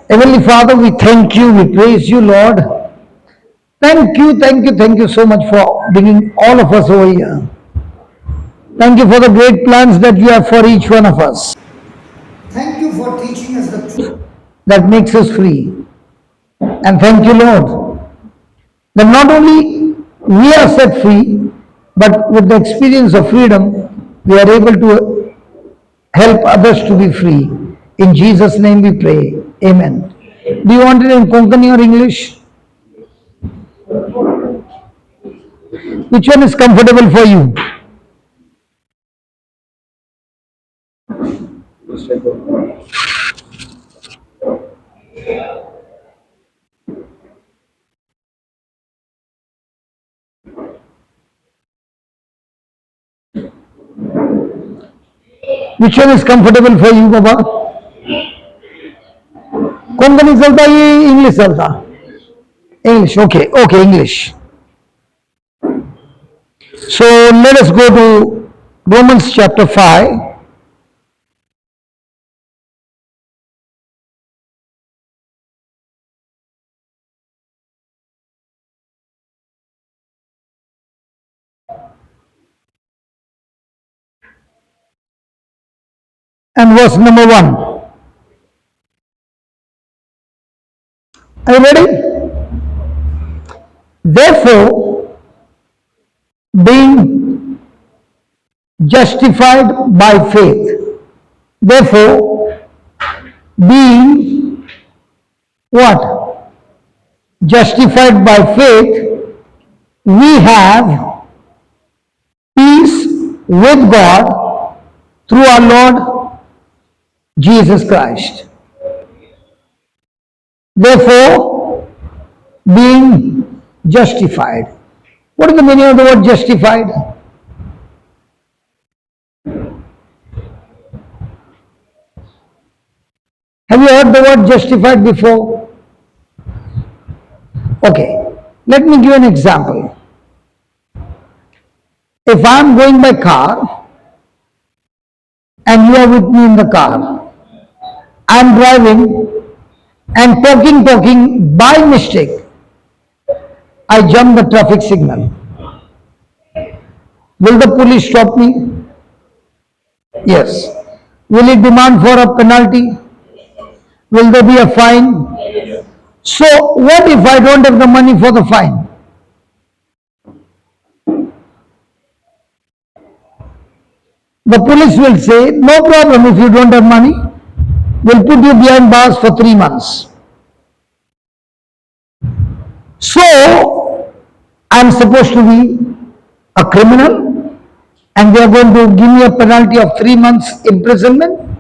Heavenly Father, we thank you, we praise you, Lord. Thank you so much for bringing all of us over here. Thank you for the great plans that you have for each one of us. Thank you for teaching us the truth that makes us free. And thank you, Lord, that not only we are set free, but with the experience of freedom, we are able to help others to be free. In Jesus' name we pray. Amen. Do you want it in Konkani or English? Which one is comfortable for you? Which one is comfortable for you, Baba? Konkani चलता ये English चलता? English, okay, English. So let us go to Romans chapter 5. And verse number 1. Are you ready? Therefore, being justified by faith. Therefore, being what? Justified by faith, we have peace with God through our Lord Jesus Christ. Therefore, being justified. What is the meaning of the word justified? Have you heard the word justified before? Okay, let me give you an example. If I am going by car and you are with me in the car, I am driving and talking by mistake, I jump the traffic signal. Will the police stop me? Yes. Will it demand for a penalty? Will there be a fine? So what if I don't have the money for the fine? The police will say, no problem if you don't have money. We'll put you behind bars for 3 months. So, I'm supposed to be a criminal and they are going to give me a penalty of 3 months imprisonment.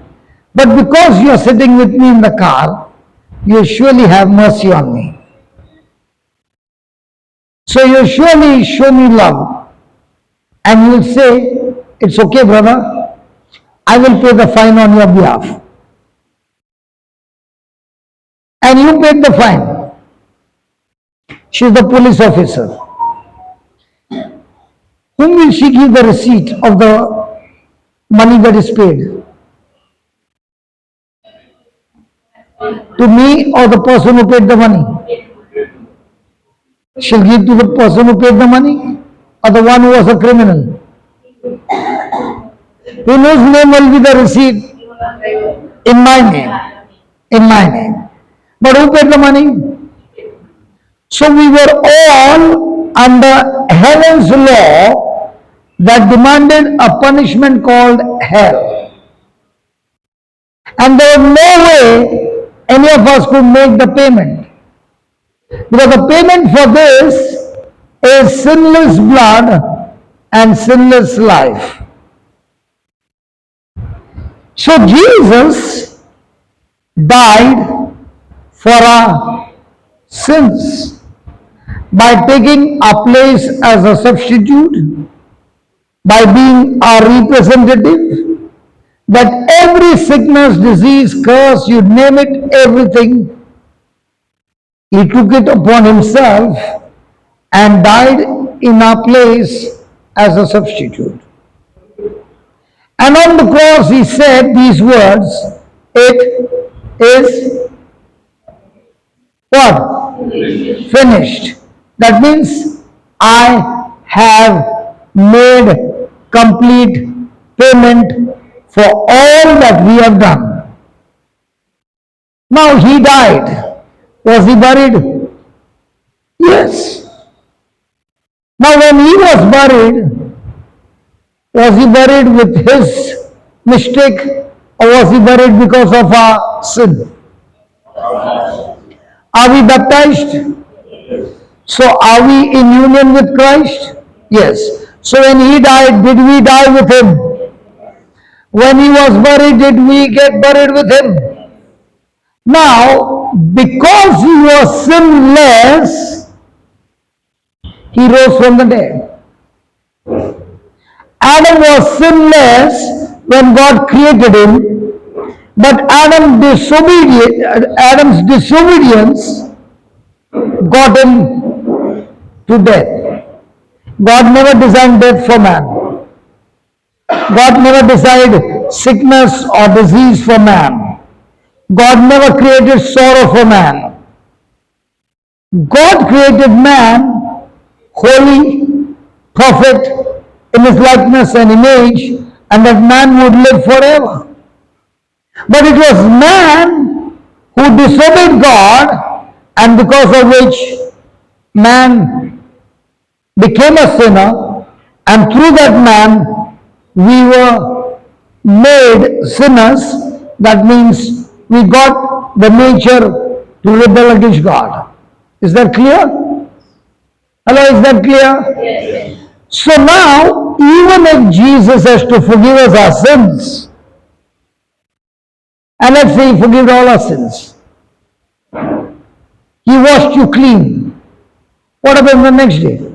But because you are sitting with me in the car, you surely have mercy on me. So you surely show me love and you will say, it's okay, brother, I will pay the fine on your behalf. And you paid the fine. She is the police officer. Whom will she give the receipt of the money that is paid? To me or the person who paid the money? She'll give to the person who paid the money or the one who was a criminal? In whose name will be the receipt? In my name. In my name. But who paid the money? So we were all under heaven's law that demanded a punishment called hell. And there was no way any of us could make the payment. Because the payment for this is sinless blood and sinless life. So Jesus died for our sins by taking our place as a substitute, by being our representative, that every sickness, disease, curse, you name it, everything, he took it upon himself and died in our place as a substitute. And on the cross he said these words, it is what? Finished. That means I have made complete payment for all that we have done. Now he died. Was he buried? Yes. Now when he was he buried with his mistake or was he buried because of our sin? Are we baptized? So are we in union with Christ? Yes. So when he died, did we die with him? When he was buried, did we get buried with him? Now, because he was sinless, he rose from the dead. Adam was sinless when God created him, but Adam's disobedience got him to death. God never designed death for man. God never designed sickness or disease for man. God never created sorrow for man. God created man holy, perfect, in his likeness and image, and that man would live forever. But it was man who disobeyed God, and because of which man became a sinner, and through that man we were made sinners. That means we got the nature to rebel against God. Is that clear? Hello, is that clear? Yes. So now, even if Jesus has to forgive us our sins, and let's say he forgave all our sins, he washed you clean, what happens the next day?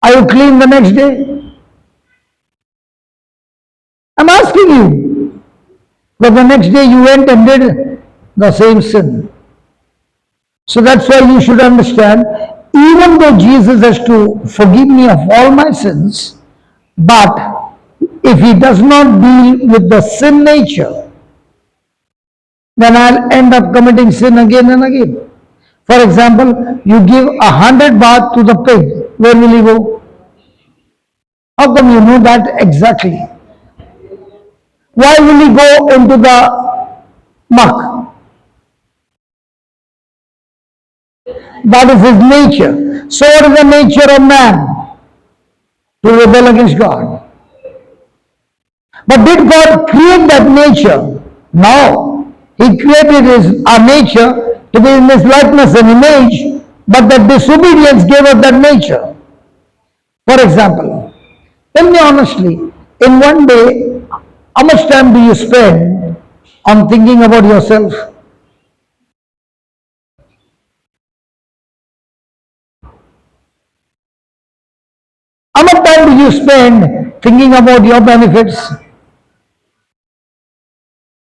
Are you clean the next day? I'm asking you. But the next day you went and did the same sin. So that's why you should understand, even though Jesus has to forgive me of all my sins, but if he does not deal with the sin nature, then I'll end up committing sin again and again. For example, you give 100 baht to the pig, where will he go? How come you know that exactly? Why will he go into the muck? That is his nature. So what is the nature of man? To rebel against God. But did God create that nature? No. He created our nature to be in his likeness and image, but the disobedience gave us that nature. For example, tell me honestly, in one day, how much time do you spend on thinking about yourself? How much time do you spend thinking about your benefits?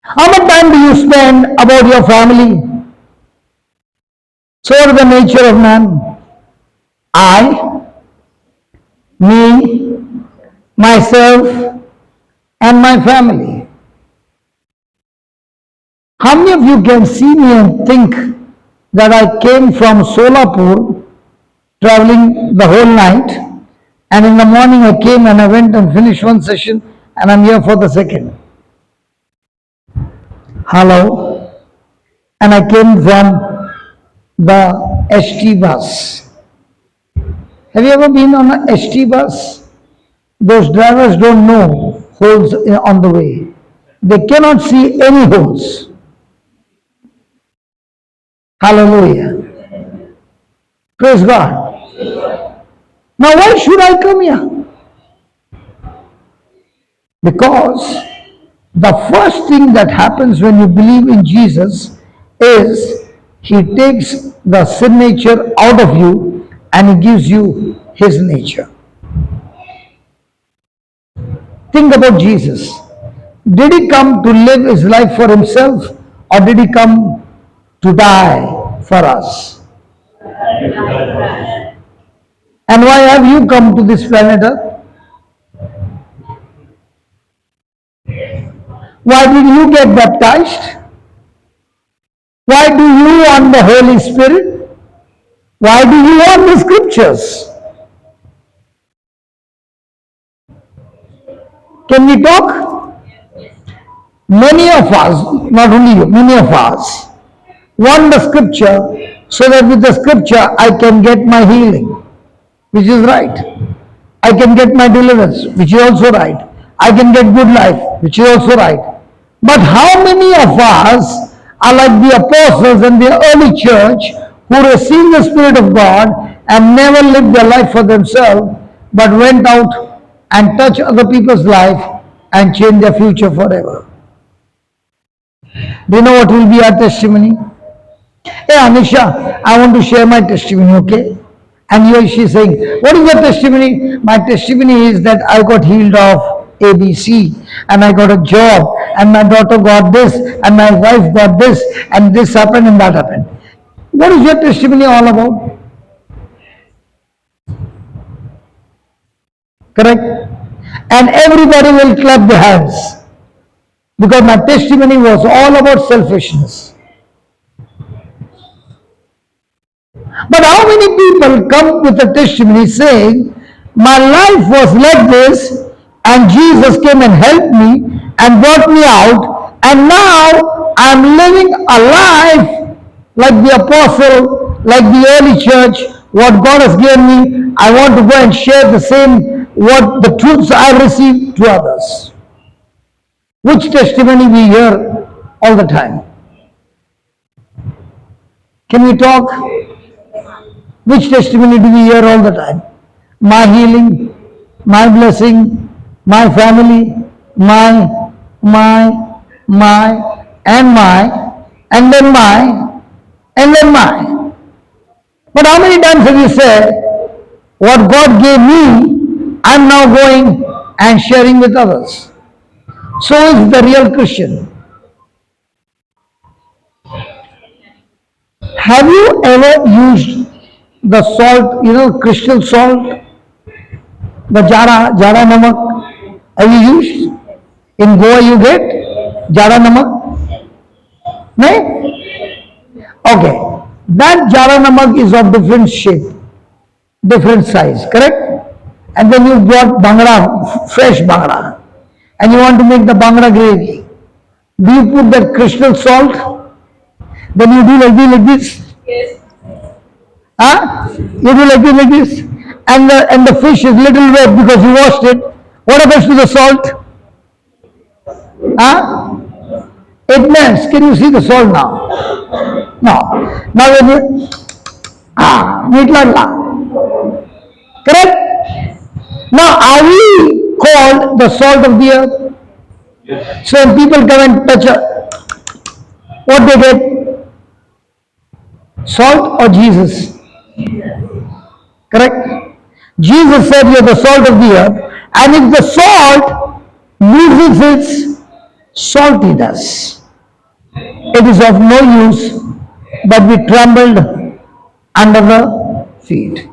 How much time do you spend about your family? So what is the nature of man? I, me, myself, and my family. How many of you can see me and think that I came from Solapur, traveling the whole night, and in the morning I came and I went and finished one session and I'm here for the second? Hello? And I came from the ST bus. Have you ever been on a ST bus? Those drivers don't know holes on the way. They cannot see any holes. Hallelujah. Praise God. Now why should I come here? Because the first thing that happens when you believe in Jesus is he takes the sin nature out of you and he gives you his nature. Think about Jesus. Did he come to live his life for himself or did he come to die for us? And why have you come to this planet Earth? Why did you get baptized? Why do you want the Holy Spirit? Why do you want the scriptures? Can we talk? Many of us, not only you, many of us want the scripture so that with the scripture I can get my healing, which is right. I can get my deliverance, which is also right. I can get good life, which is also right. But how many of us are like the apostles and the early church who received the Spirit of God and never lived their life for themselves, but went out and touched other people's life and changed their future forever? Do you know what will be our testimony? Hey Anisha, I want to share my testimony, okay? And here she's saying, what is your testimony? My testimony is that I got healed of ABC and I got a job and my daughter got this and my wife got this and this happened and that happened. What is your testimony all about? Correct? And everybody will clap their hands because my testimony was all about selfishness. But how many people come with a testimony saying, my life was like this and Jesus came and helped me and brought me out and now I'm living a life like the apostle, like the early church, what God has given me, I want to go and share the same, what the truths I received to others. Which testimony we hear all the time? Can we talk? Which testimony do we hear all the time? My healing, my blessing, my family, my, and my, and then my, and then my. But how many times have you said, what God gave me, I'm now going and sharing with others? So is the real Christian. Have you ever used the salt, crystal salt, the jara namak? Have you used? In Goa you get jara namak? No? Okay. That jara namak is of different shape, different size, correct? And then you brought bhangra, fresh bhangra, and you want to make the bhangra gravy. Do you put that crystal salt? Then you do like this. Yes. Huh? You do like this. And the fish is little wet because you washed it. What happens to the salt? Huh? It melts. Can you see the salt now? No. Now when you meat ladla. Correct? Now are we called the salt of the earth? Yes. So when people come and touch what they get? Salt or Jesus? Correct? Jesus said you are the salt of the earth, and if the salt loses its saltiness, it is of no use but be trampled under the feet.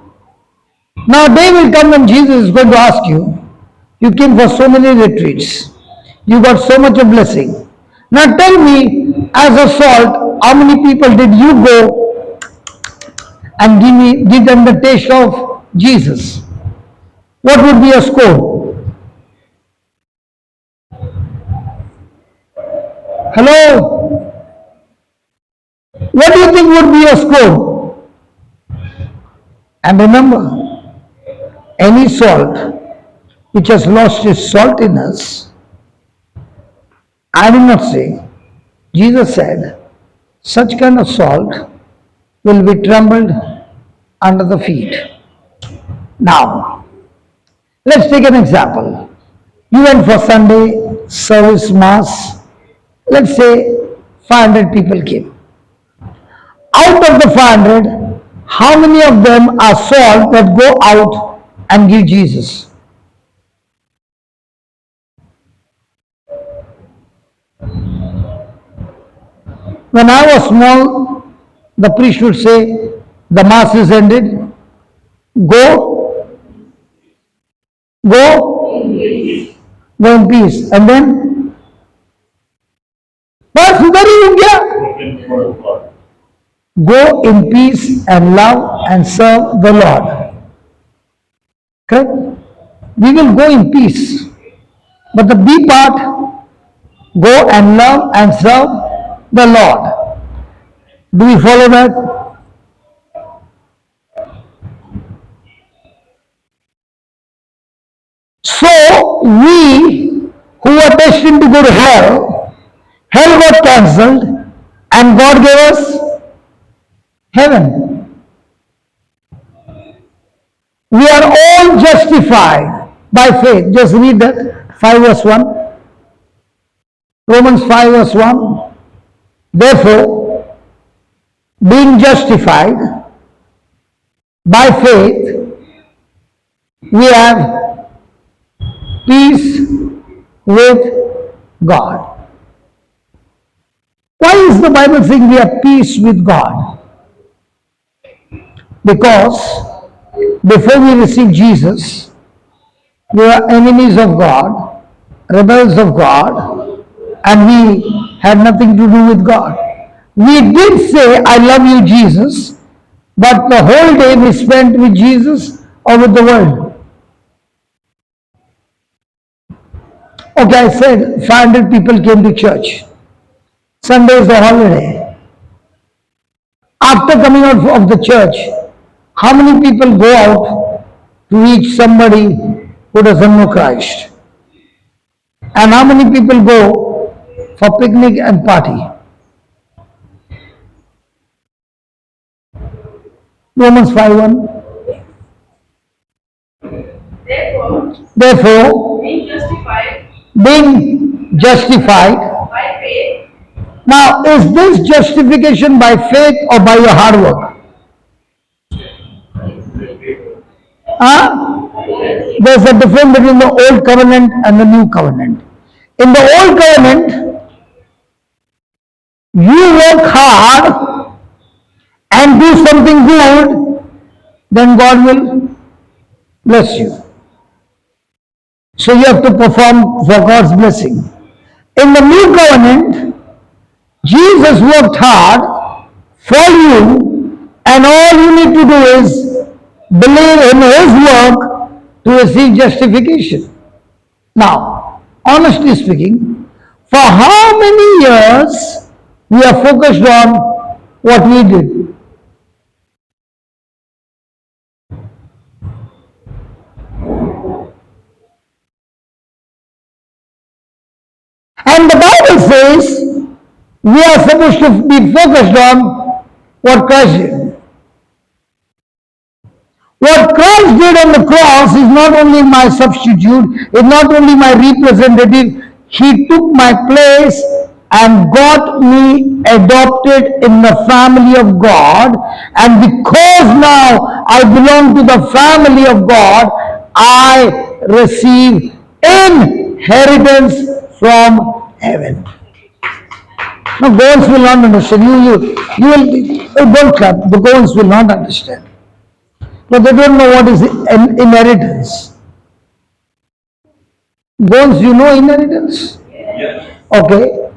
Now a day will come when Jesus is going to ask you, you came for so many retreats, you got so much of blessing. Now tell me, as a salt, how many people did you go and give them the taste of Jesus? What would be your score? Hello? What do you think would be your score? And remember, any salt which has lost its saltiness, I did not say, Jesus said, such kind of salt will be trampled under the feet. Now, let's take an example. You went for Sunday service mass. Let's say 500 people came. Out of the 500, how many of them are salt that go out and give Jesus? When I was small, the priest would say, the mass is ended. Go in peace. And then, बस उधर ही रुक गया. Go in peace and love and serve the Lord. Correct? We will go in peace. But the B part, go and love and serve the Lord. Do we follow that? So we who were destined to go to hell got cancelled and God gave us heaven. We are all justified by faith. Just read that 5 verse 1. Romans 5 verse 1. Therefore, being justified by faith, we have peace with God. Why is the Bible saying we have peace with God? Because before we received Jesus, we were enemies of God, rebels of God, and we had nothing to do with God. We did say, I love you, Jesus, but the whole day we spent with Jesus or with the world. Okay, I said 500 people came to church. Sunday is the holiday. After coming out of the church, how many people go out to reach somebody who doesn't know Christ? And how many people go for picnic and party? Romans 5:1. Therefore, being justified by faith. Now, is this justification by faith or by your hard work? There's a difference between the old covenant and the new covenant. In the old covenant, you work hard and do something good, then God will bless you. So you have to perform for God's blessing. In the new covenant, Jesus worked hard for you, and all you need to do is believe in His work to receive justification. Now, honestly speaking, for how many years we are focused on what we did? And the Bible says we are supposed to be focused on what Christ did. What Christ did on the cross is not only my substitute, is not only my representative, He took my place and got me adopted in the family of God. And because now I belong to the family of God, I receive inheritance from heaven. No, Goans will not understand. You will, don't clap. The Goans will not understand. But they don't know what is inheritance. Goans, you know inheritance? Yes. Okay.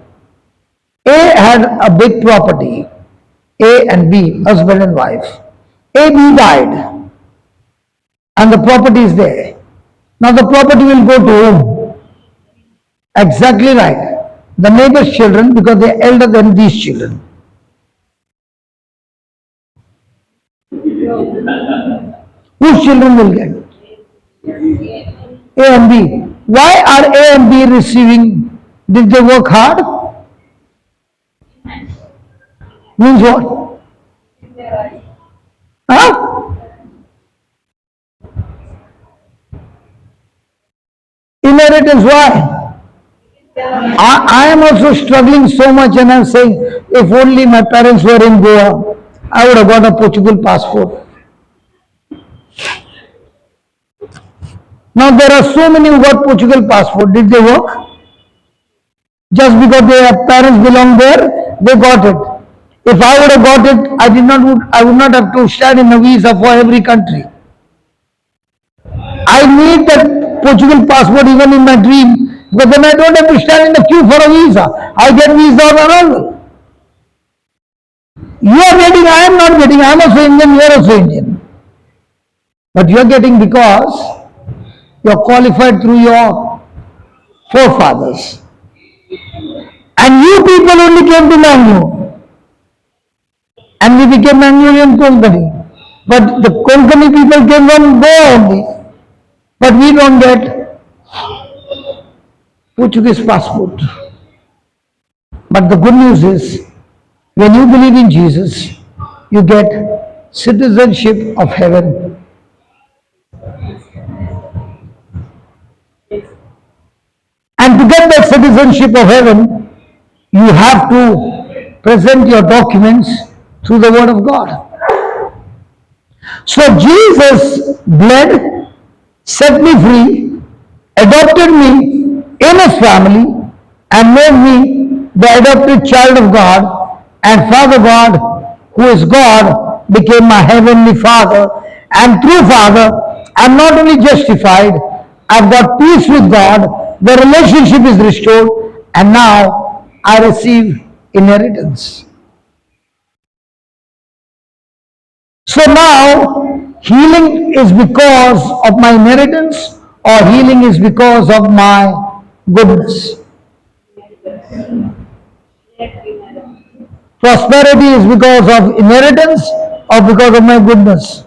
A had a big property. A and B, husband and wife. A, B died. And the property is there. Now the property will go to whom? Exactly right. The neighbor's children, because they are elder than these children. Whose children will get? A and B. Why are A and B receiving? Did they work hard? Means what? Huh? Inheritance, why? I am also struggling so much, and I am saying, if only my parents were in Goa, I would have got a Portugal passport. Now there are so many who got Portugal passport. Did they work? Just because their parents belong there, they got it. If I would have got it, I would not have to stand in a visa for every country. I need that Portugal passport even in my dream, because then I don't have to stand in the queue for a visa. I get visa on arrival. You are getting, I am not getting, I am also Indian, you are also Indian. But you are getting because you are qualified through your forefathers. And you people only came to Mangalore. And we became Mangalorean Konkani. But the Konkani people came from Goa only. But we don't get Portuguese passport. But the good news is, when you believe in Jesus, you get citizenship of heaven. And to get that citizenship of heaven, you have to present your documents through the Word of God. So Jesus bled, set me free, adopted me in His family, and made me the adopted child of God, and Father God, who is God, became my heavenly Father, and through Father, I'm not only justified, I've got peace with God, the relationship is restored, and now I receive inheritance. So now, healing is because of my inheritance, or healing is because of my goodness. Prosperity is because of inheritance or because of my goodness.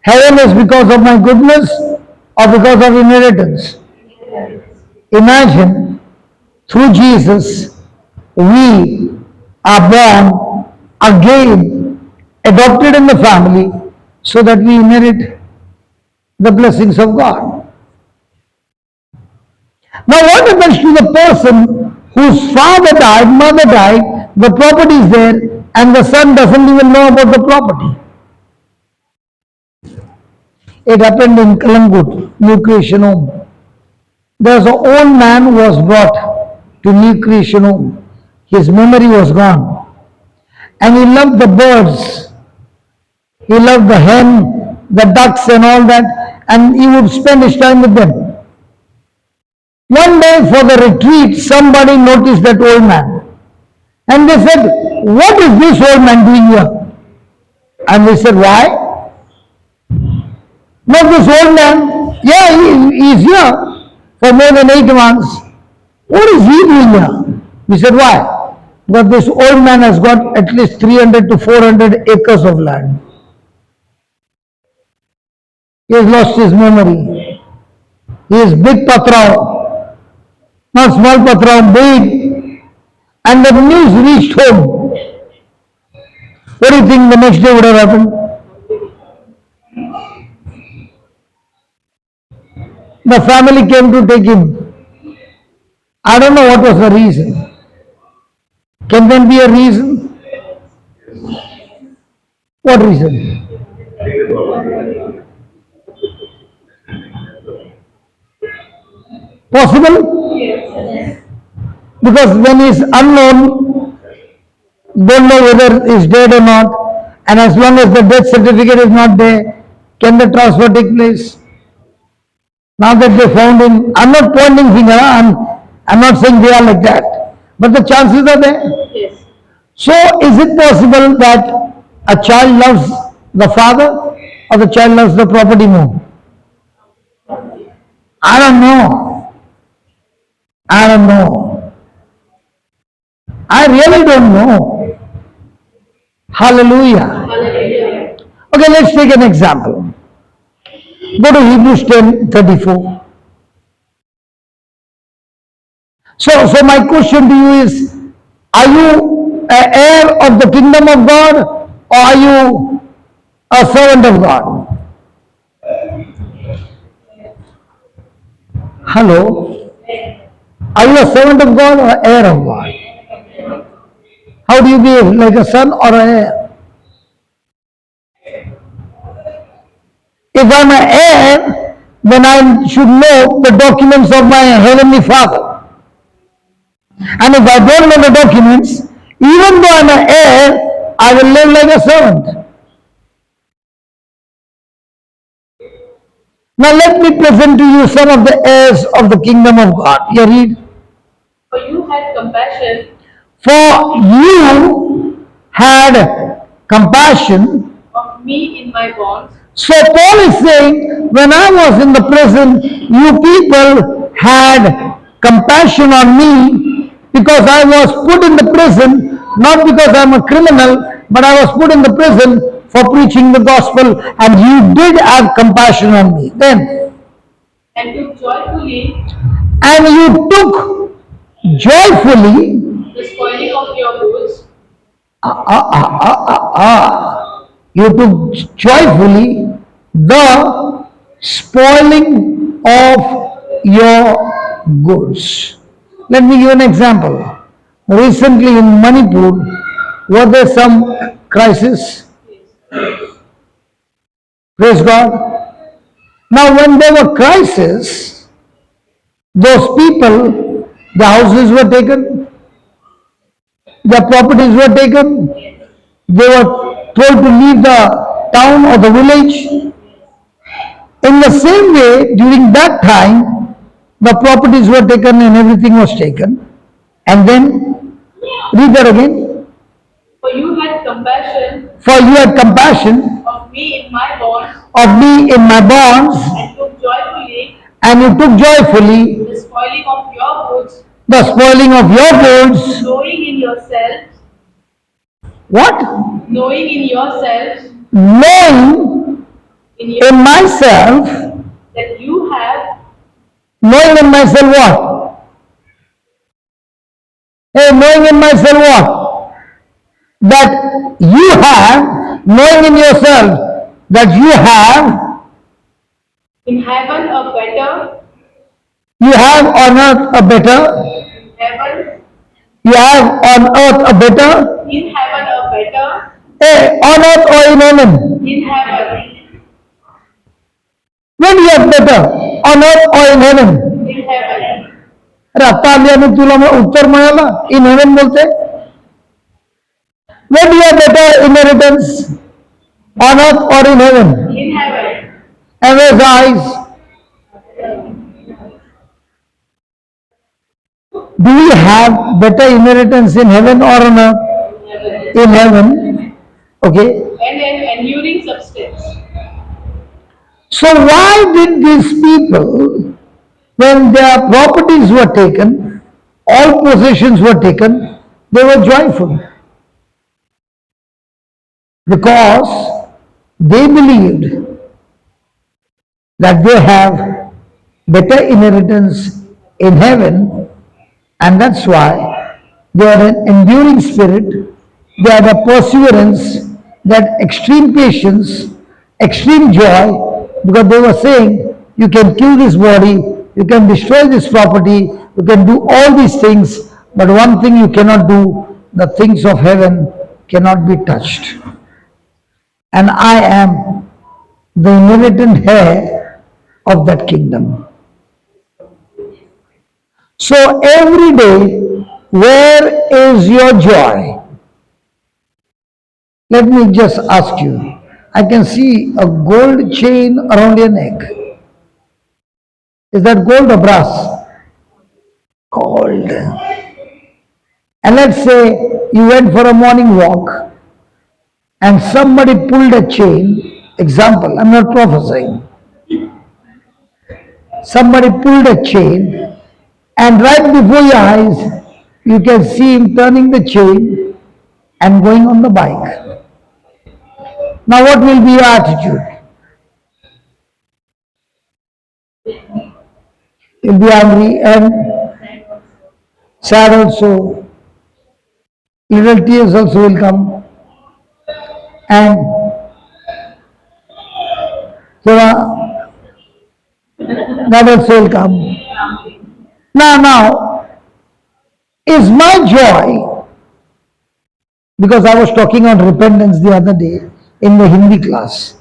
Heaven is because of my goodness or because of inheritance. Imagine, through Jesus, we are born again, adopted in the family, so that we inherit the blessings of God. Now what happens to the person whose father died, mother died, the property is there, and the son doesn't even know about the property? It happened in Kalangut, New Creation Home. There was an old man who was brought to New Creation Home. His memory was gone. And he loved the birds. He loved the hen, the ducks and all that, and he would spend his time with them. One day for the retreat, somebody noticed that old man. And they said, what is this old man doing here? And they said, why? Not this old man. Yeah, he is here for more than 8 months. What is he doing here? We said, why? Because this old man has got at least 300 to 400 acres of land. He has lost his memory. He is big patrao, not small patrao, big. And the news reached home. What do you think the next day would have happened? The family came to take him. I don't know what was the reason. Can there be a reason? What reason? Possible? Yes. Because when he is unknown, don't know whether he is dead or not, and as long as the death certificate is not there, can the transfer take place? Now that they found him, I'm not pointing finger, I'm not saying they are like that, but the chances are there. Yes. So is it possible that a child loves the father or the child loves the property more? I don't know. I really don't know. Hallelujah. Hallelujah. Okay, let's take an example. Go to Hebrews 10:34. So my question to you is, are you an heir of the kingdom of God or are you a servant of God? Hello? Are you a servant of God or heir of God? How do you behave? Like a son or an heir? If I'm an heir, then I should know the documents of my heavenly Father. And if I don't know the documents, even though I'm an heir, I will live like a servant. Now let me present to you some of the heirs of the kingdom of God. You read. For you had compassion. For you had compassion of me in my bonds. So Paul is saying, when I was in the prison, you people had compassion on me because I was put in the prison, not because I'm a criminal, but I was put in the prison for preaching the gospel, and you did have compassion on me. Then, and took joyfully and you took joyfully the spoiling of your goods. You took joyfully the spoiling of your goods. Let me give an example. Recently in Manipur, were there some crisis? Praise God. Now when there were crisis, those people, the houses were taken, their properties were taken, they were told to leave the town or the village. In the same way, during that time, the properties were taken and everything was taken. And then, read that again. For you had compassion For you had compassion of me in my bonds, of me in my bonds, and took joyfully and you took joyfully the spoiling of your goods, the spoiling of your goods. knowing in yourselves, What? knowing in yourselves, Knowing in your, in myself, that you have knowing in myself what? Hey, knowing in myself what? That you have, knowing in yourself that you have, in heaven a better, you have on earth a better, heaven, you have on earth a better, in heaven a better, hey, on earth or in heaven? in heaven, When you have better, on earth or in heaven? in heaven. अरे आता आल्याने तुला उत्तर मिळाला in heaven बोलते When you have better inheritance on earth or in heaven? In heaven. And where's the eyes? Do we have better inheritance in heaven or on earth? In heaven. Okay. And an enduring substance. So why did these people, when their properties were taken, all possessions were taken, they were joyful? Because they believed that they have better inheritance in heaven, and that's why they had an enduring spirit, they had a perseverance, that extreme patience, extreme joy, because they were saying, you can kill this body, you can destroy this property, you can do all these things, but one thing you cannot do, the things of heaven cannot be touched. And I am the inherited heir of that kingdom. So every day, where is your joy? Let me just ask you. I can see a gold chain around your neck. Is that gold or brass? Gold. And let's say you went for a morning walk and somebody pulled a chain. Example, I'm not prophesying. Somebody pulled a chain, and right before your eyes, you can see him turning the chain and going on the bike. Now, what will be your attitude? You'll be angry and sad also. Little tears also will come. And so that also will come. Now, is my joy, because I was talking on repentance the other day in the Hindi class,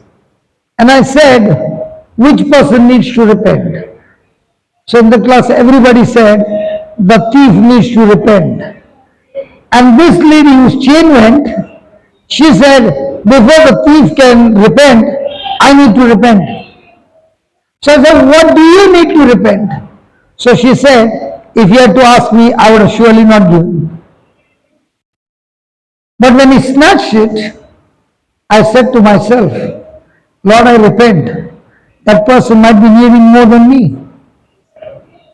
and I said, which person needs to repent? So in the class, everybody said, the thief needs to repent. And this lady whose chain went, she said, before the thief can repent, I need to repent. So I said, what do you need to repent? So she said, if you had to ask me, I would have surely not given. But when he snatched it, I said to myself, Lord, I repent. That person might be needing more than me.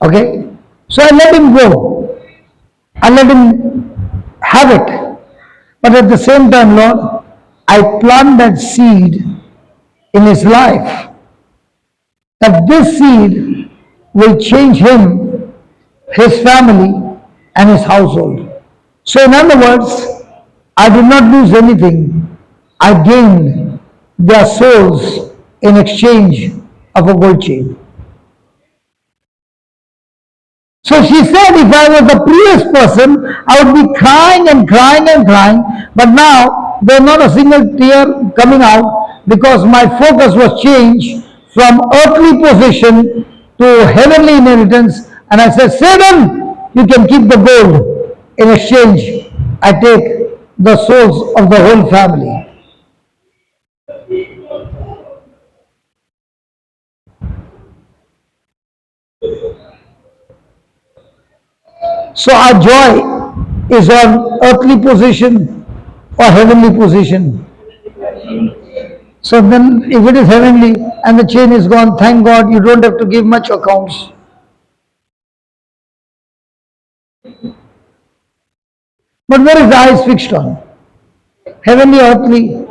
Okay? So I let him go. I let him have it. But at the same time, Lord, I plant that seed in his life, that this seed will change him, his family, and his household. So, in other words, I did not lose anything. I gained their souls in exchange of a gold chain. So she said, if I was a previous person, I would be crying and crying and crying. But now, there's not a single tear coming out because my focus was changed from earthly possession to heavenly inheritance. And I said, Satan, you can keep the gold. In exchange, I take the souls of the whole family. So our joy is on earthly position or heavenly position. So then if it is heavenly and the chain is gone, thank God you don't have to give much accounts. But where is the eyes fixed on? Heavenly, earthly.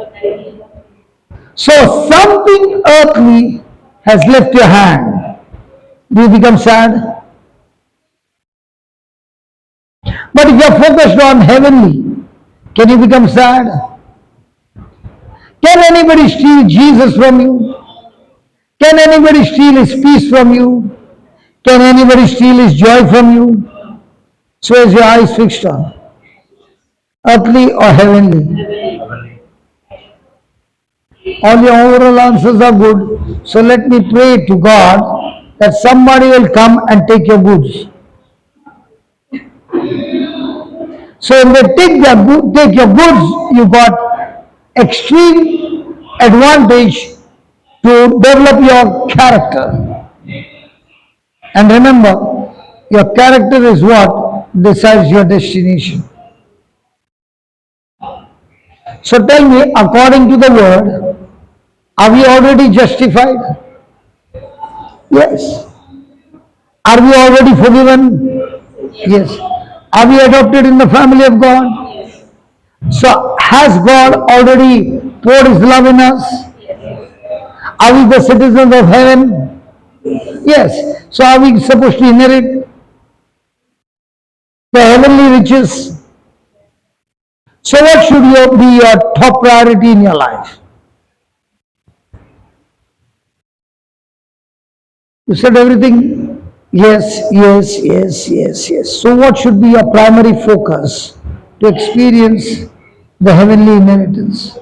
So something earthly has left your hand. Do you become sad? But if you are focused on heavenly, can you become sad? Can anybody steal Jesus from you? Can anybody steal his peace from you? Can anybody steal his joy from you? So is your eyes fixed on? Earthly or heavenly? All your overall answers are good. So let me pray to God that somebody will come and take your goods. So if they take your goods, you got extreme advantage to develop your character. And remember, your character is what decides your destination. So tell me, according to the word, are we already justified? Yes. Are we already forgiven? Yes. Are we adopted in the family of God? So has God already poured his love in us? Are we the citizens of heaven? Yes. So are we supposed to inherit the heavenly riches? So what should be your top priority in your life? You said everything? Yes, yes, yes, yes, yes. So what should be your primary focus to experience the heavenly inheritance?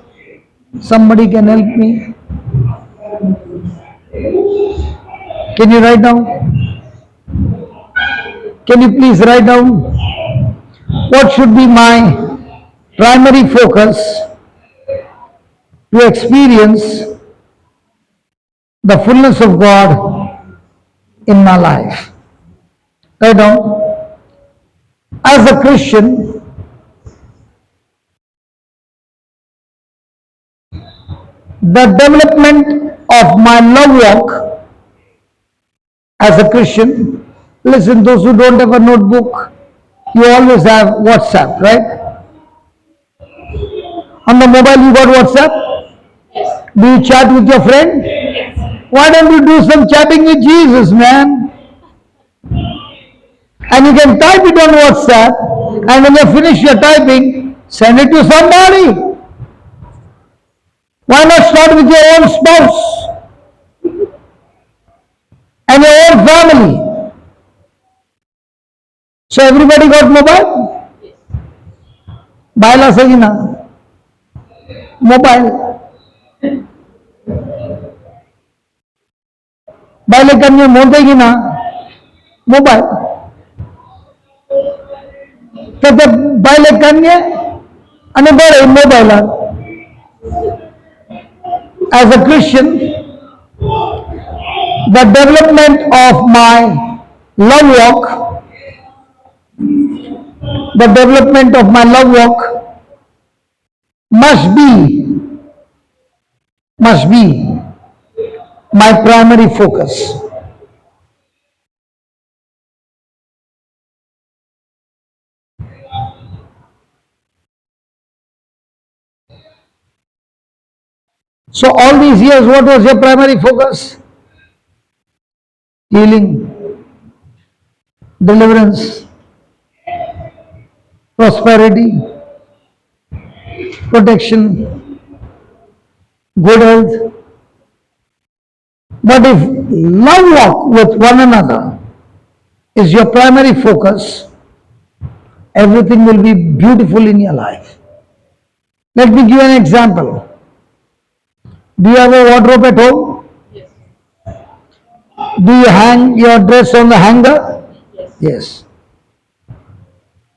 Somebody can help me? Can you write down? Can you please write down? What should be my primary focus to experience the fullness of God in my life? Write down. As a Christian, the development of my love walk as a Christian, listen, those who don't have a notebook, you always have WhatsApp, right? On the mobile you got WhatsApp? Do you chat with your friend? Why don't you do some chatting with Jesus, man? And you can type it on WhatsApp, and when you finish your typing, send it to somebody. Why not start with your own spouse and your own family? So everybody got mobile? Baila sagina. Mobile. Baile kanya modegi na. Mobile. Kaya baile kanya ano ba rin mobile? As a Christian, the development of my love walk, the development of my love walk must be my primary focus. So all these years, what was your primary focus? Healing, deliverance, prosperity, protection, good health. But if love walk with one another is your primary focus, everything will be beautiful in your life. Let me give you an example. Do you have a wardrobe at home? Yes. Do you hang your dress on the hanger? Yes. Yes.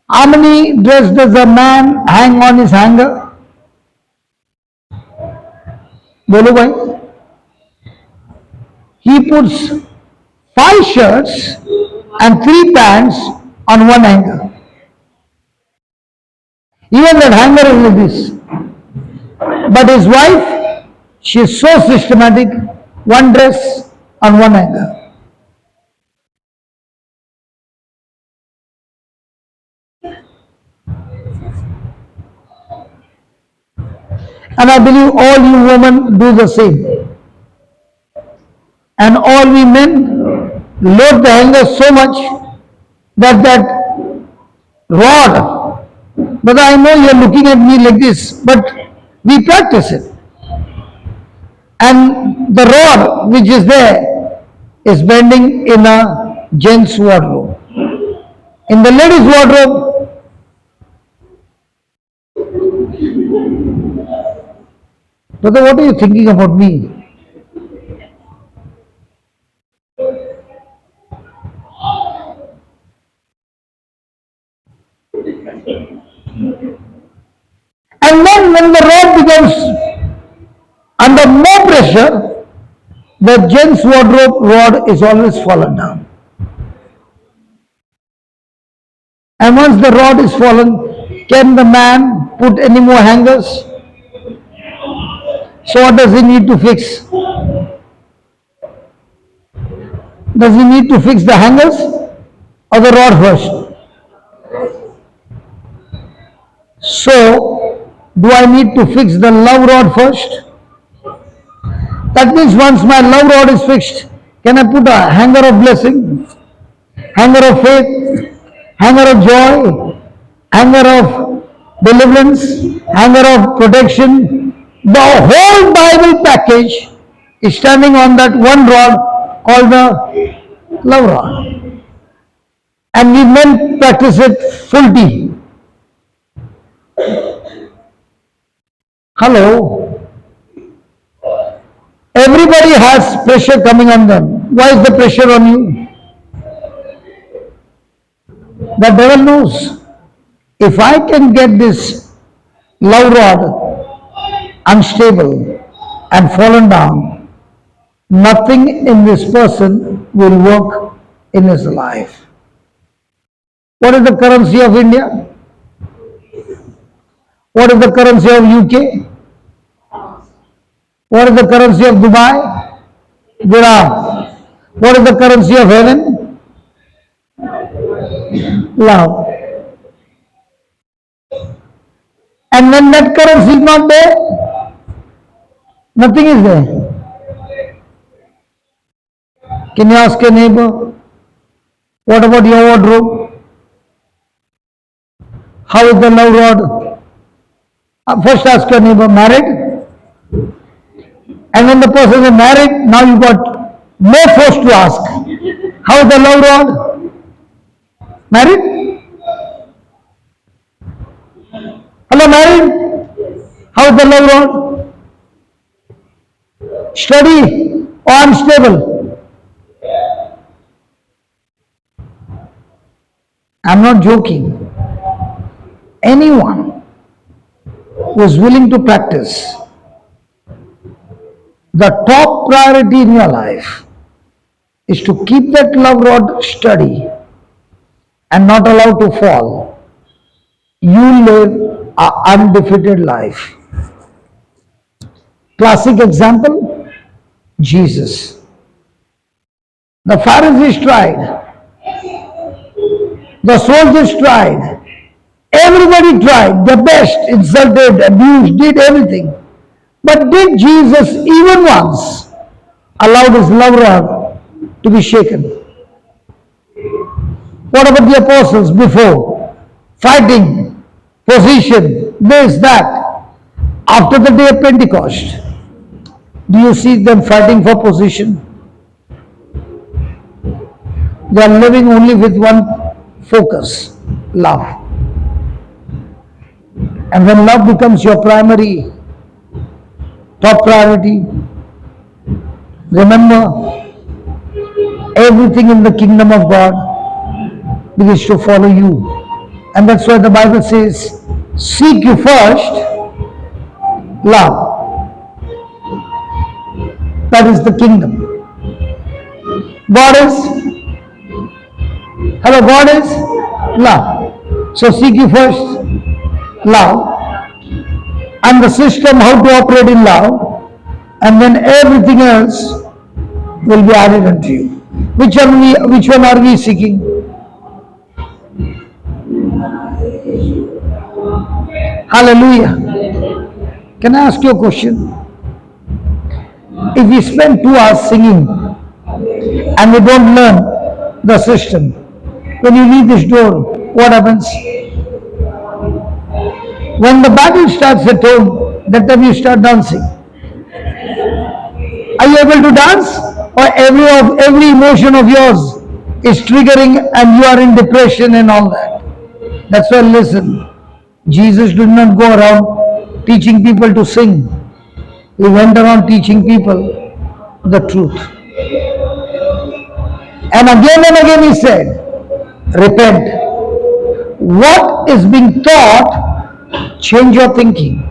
How many dress does a man hang on his hanger? Bolo bhai. He puts 5 shirts and 3 pants on one hanger. Even that hanger is like this. But his wife, she is so systematic, one dress on one hanger. And I believe all you women do the same. And all we men load the hanger so much that rod, but I know you are looking at me like this, but we practice it. And the rod which is there is bending in a gent's wardrobe. In the ladies' wardrobe, brother, what are you thinking about me? And then when the rod becomes under more pressure, the gent's wardrobe rod is always fallen down. And once the rod is fallen, can the man put any more hangers? So what does he need to fix? Does he need to fix the hangers or the rod first? So, do I need to fix the love rod first? That means once my love rod is fixed, can I put a hanger of blessing, hanger of faith, hanger of joy, hanger of deliverance, hanger of protection? The whole Bible package is standing on that one rod called the love rod. And we men practice it full T. Hello. Everybody has pressure coming on them. Why is the pressure on you? The devil knows. If I can get this love rod unstable and fallen down, nothing in this person will work in his life. What is the currency of India? What is the currency of UK? What is the currency of Dubai? Dirham. What is the currency of heaven? Love. And when that currency is not there, nothing is there. Can you ask your neighbor, what about your wardrobe? How is the love rod? First ask your neighbor, married? And when the person is married, now you got more force to ask. How is the love rod? Married? Hello, married? How is the love rod? Steady or unstable? I'm not joking. Anyone who is willing to practice, the top priority in your life is to keep that love rod steady and not allow to fall. You live an undefeated life. Classic example, Jesus. The Pharisees tried, the soldiers tried, everybody tried their best, insulted, abused, did everything. But did Jesus even once allow his love rod to be shaken? What about the apostles before? Fighting, position, this, that. After the day of Pentecost, do you see them fighting for position? They are living only with one focus, love. And when love becomes your primary, top priority, remember, everything in the kingdom of God begins to follow you. And that's why the Bible says, seek you first love. That is the kingdom. God is, God is love. So seek you first love. And the system how to operate in love. And then everything else will be added unto you. Which one are we seeking? Hallelujah. Can I ask you a question? If we spend 2 hours singing and we don't learn the system, when you leave this door, what happens? When the battle starts at home, that time you start dancing. Are you able to dance? Or every emotion of yours is triggering and you are in depression and all that? That's why listen, Jesus did not go around teaching people to sing. He went around teaching people the truth. And again he said, repent. What is being taught, change your thinking.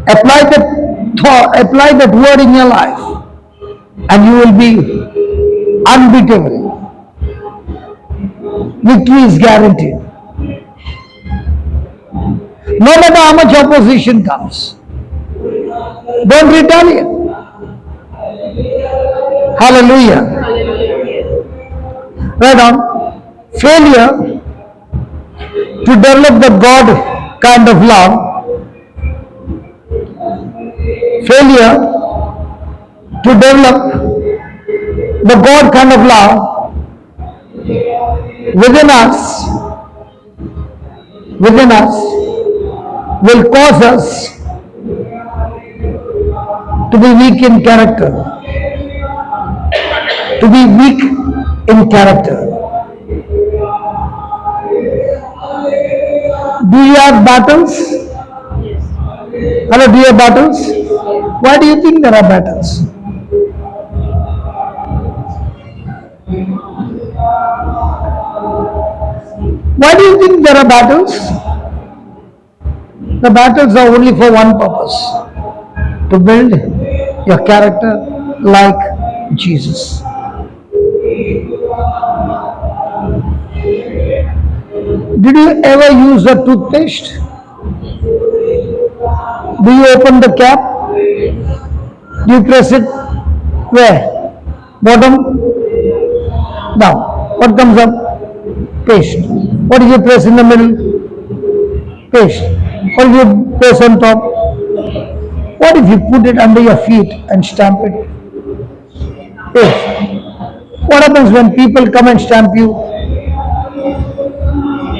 Apply that word in your life, and you will be unbeatable. Victory is guaranteed. No matter how much opposition comes, don't retaliate. Hallelujah. Right on. Failure to develop the God kind of love, failure to develop the God kind of love within us will cause us to be weak in character. To be weak in character. Do you have battles? Hello, do you have battles? Why do you think there are battles? Why do you think there are battles? The battles are only for one purpose, to build your character like Jesus. Did you ever use a toothpaste? Do you open the cap? Do you press it where? Bottom? Down. What comes up? Paste. What do you press in the middle? Paste. What do you press on top? What if you put it under your feet and stamp it? Paste. What happens when people come and stamp you?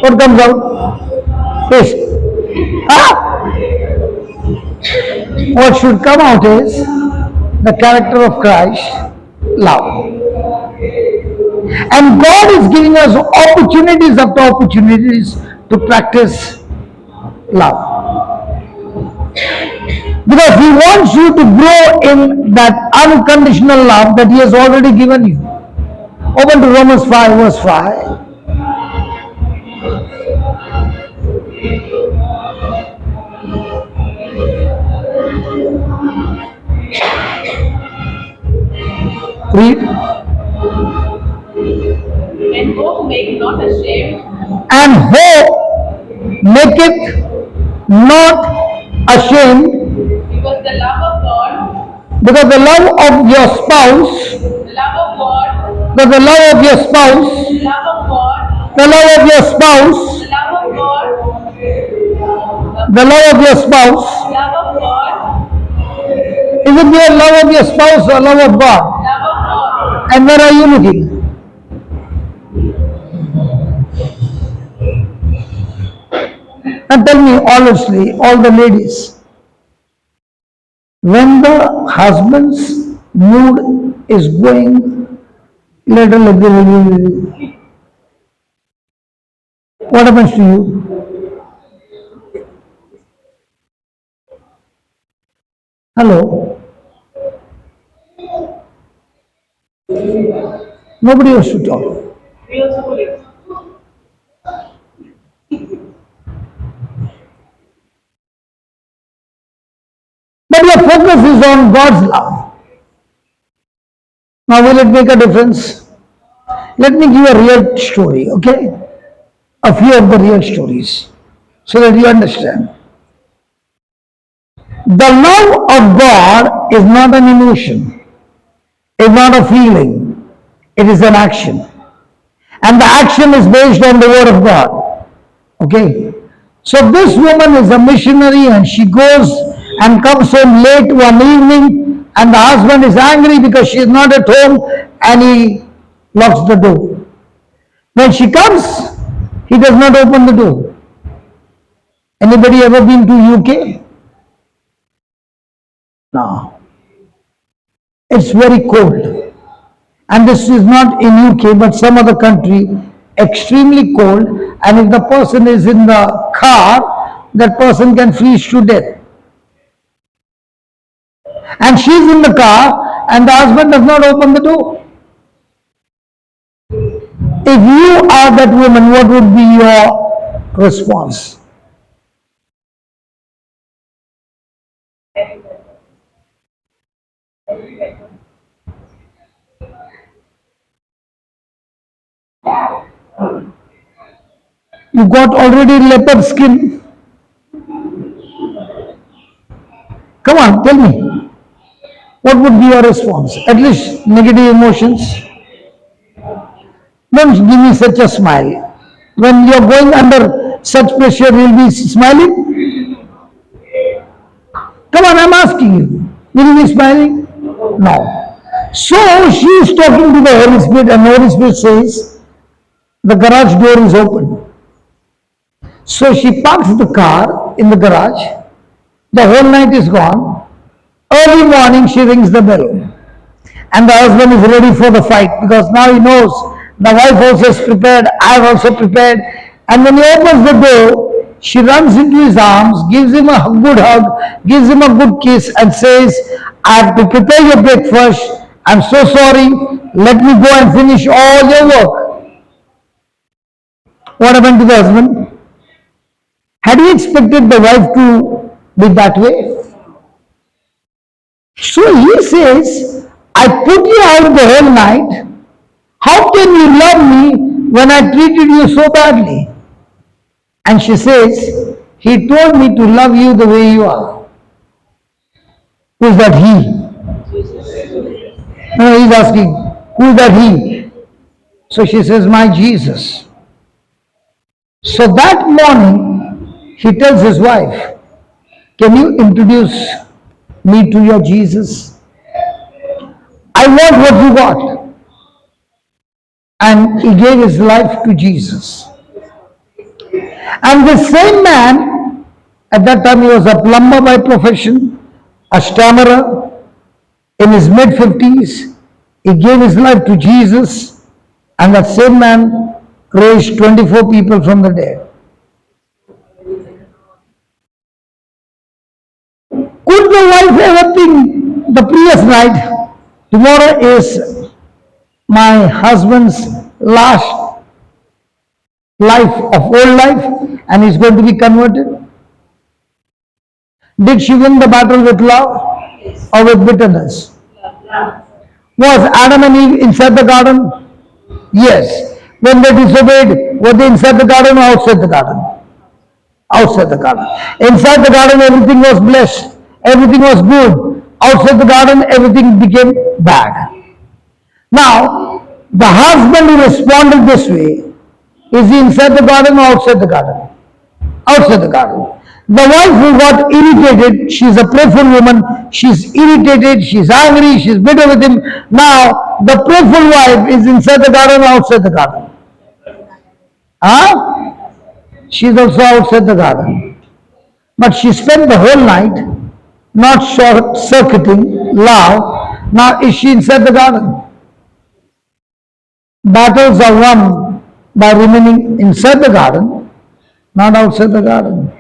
What comes out? Paste. Ah! What should come out is the character of Christ, love. And God is giving us opportunities after opportunities to practice love. Because He wants you to grow in that unconditional love that He has already given you. Open to Romans 5 verse 5. Read. And hope make not ashamed, And hope maketh not ashamed, because the love of God Because the love of your spouse, the love of God, because the love of your spouse, the love of God, the love of your spouse, the love of God, the love of your spouse, love of God, is it your love of your spouse or love of God? love of God. And where are you looking? And tell me honestly, all the ladies, when the husband's mood is going little, what happens to you? Hello? Nobody wants to talk. We also believe. But your focus is on God's love. Now will it make a difference? Let me give a real story, okay? A few of the real stories so that you understand. The love of God is not an emotion, it's not a feeling, it is an action. And the action is based on the word of God. Okay? So this woman is a missionary and she goes and comes home late one evening and the husband is angry because she is not at home and he locks the door. When she comes, he does not open the door. Anybody ever been to UK? No. It's very cold. And this is not in UK but some other country, extremely cold, and if the person is in the car, that person can freeze to death. And she's in the car and the husband does not open the door. If you are that woman, what would be your response? You got already leopard skin. Come on, tell me. What would be your response? At least negative emotions. Don't give me such a smile. When you're going under such pressure, you'll be smiling? Come on, I'm asking you. Will you be smiling? No. So she is talking to the Holy Spirit and the Holy Spirit says, the garage door is open. So she parks the car in the garage. The whole night is gone. Early morning she rings the bell. And the husband is ready for the fight because now he knows the wife also is prepared, I have also prepared. And when he opens the door, she runs into his arms, gives him a good hug, gives him a good kiss and says, I have to prepare your breakfast. I'm so sorry. Let me go and finish all your work. What happened to the husband? Had he expected the wife to be that way? So he says, I put you out the whole night. How can you love me when I treated you so badly? And she says, he told me to love you the way you are. Who is that he? No, he's asking, who is that he? So she says, my Jesus. So that morning, he tells his wife, can you introduce me to your Jesus? I want what you got. And he gave his life to Jesus. And the same man, at that time he was a plumber by profession, a stammerer, in his mid-50s, he gave his life to Jesus, and that same man raised 24 people from the dead. Could the wife ever think the previous night, tomorrow is my husband's last life of old life and he's going to be converted? Did she win the battle with love or with bitterness? Was Adam and Eve inside the garden? Yes. When they disobeyed, were they inside the garden or outside the garden? Outside the garden. Inside the garden everything was blessed. Everything was good. Outside the garden, everything became bad. Now, the husband who responded this way, is he inside the garden or outside the garden? Outside the garden. The wife who got irritated, she's a prayerful woman, she's irritated, she's angry, she's bitter with him. Now, the prayerful wife is inside the garden or outside the garden? Huh? She's also outside the garden. But she spent the whole night not short circuiting love. Now, is she inside the garden? Battles are won by remaining inside the garden, not outside the garden.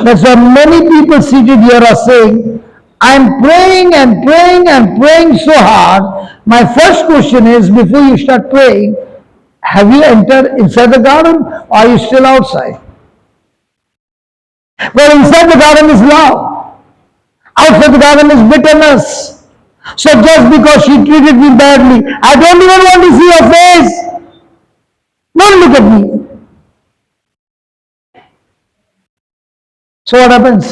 That's why many people seated here are saying, I'm praying and praying and praying so hard. My first question is, before you start praying, have you entered inside the garden or are you still outside? Well, inside the garden is love. Outside the garden is bitterness. So just because she treated me badly, I don't even want to see her face. Don't look at me. So what happens?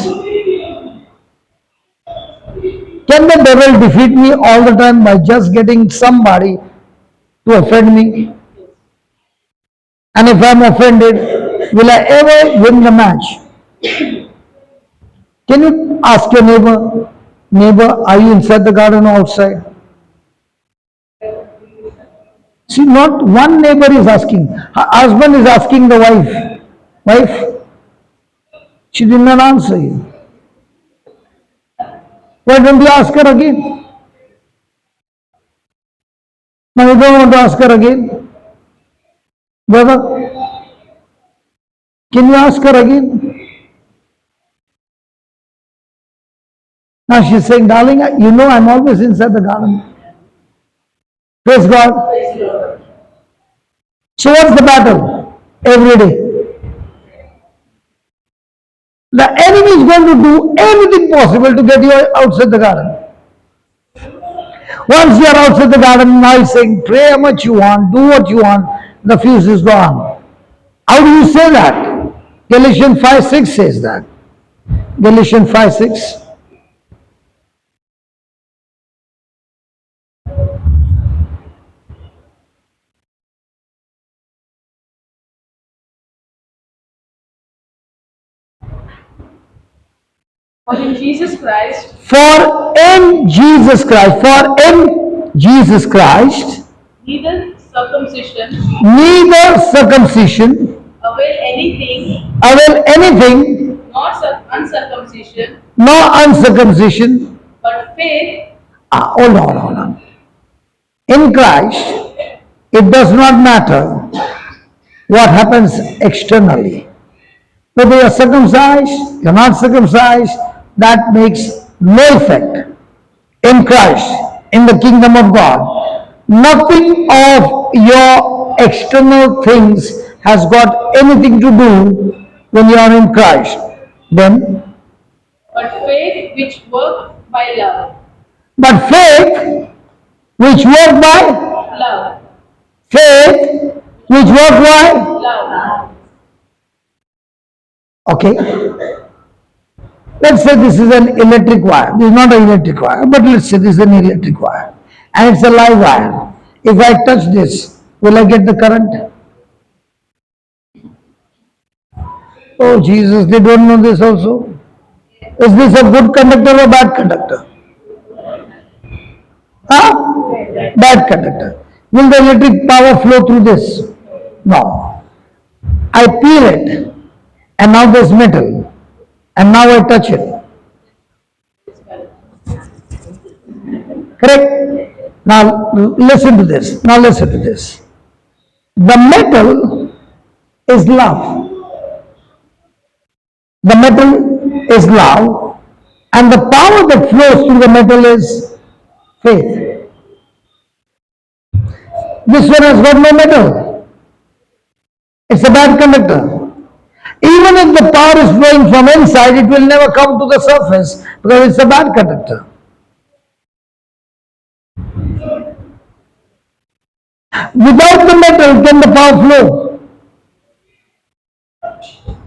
Can the devil defeat me all the time by just getting somebody to offend me? And if I'm offended, will I ever win the match? Can you ask your neighbor, are you inside the garden or outside? See, not one neighbor is asking. Her husband is asking the wife, she did not answer you. Why don't you ask her again? Now you don't want to ask her again? Brother, can you ask her again? Now she's saying, darling, you know I'm always inside the garden. Praise God. So what's the battle? Every day. The enemy is going to do everything possible to get you outside the garden. Once you are outside the garden, now he's saying, pray how much you want, do what you want, the fuse is gone. How do you say that? Galatians 5:6 says that. Galatians 5:6. For in Jesus Christ, neither circumcision avail anything, nor uncircumcision, but faith. Hold on. In Christ, it does not matter what happens externally. Whether you are circumcised, you are not circumcised, that makes no effect. In Christ, in the kingdom of God, nothing of your external things has got anything to do when you are in Christ. Then, But faith which works by love. but faith which work by Love. faith which work by Love. okay. Let's say this is an electric wire. This is not an electric wire, but let's say this is an electric wire. And it's a live wire. If I touch this, will I get the current? Oh Jesus, they don't know this also. Is this a good conductor or bad conductor? Huh? Bad conductor. Will the electric power flow through this? No. I peel it and now there's metal and now I touch it. Correct? Now listen to this. The metal is love. The metal is love and the power that flows through the metal is faith. This one has got no metal. It's a bad conductor. Even if the power is flowing from inside, it will never come to the surface because it's a bad conductor. Without the metal, can the power flow?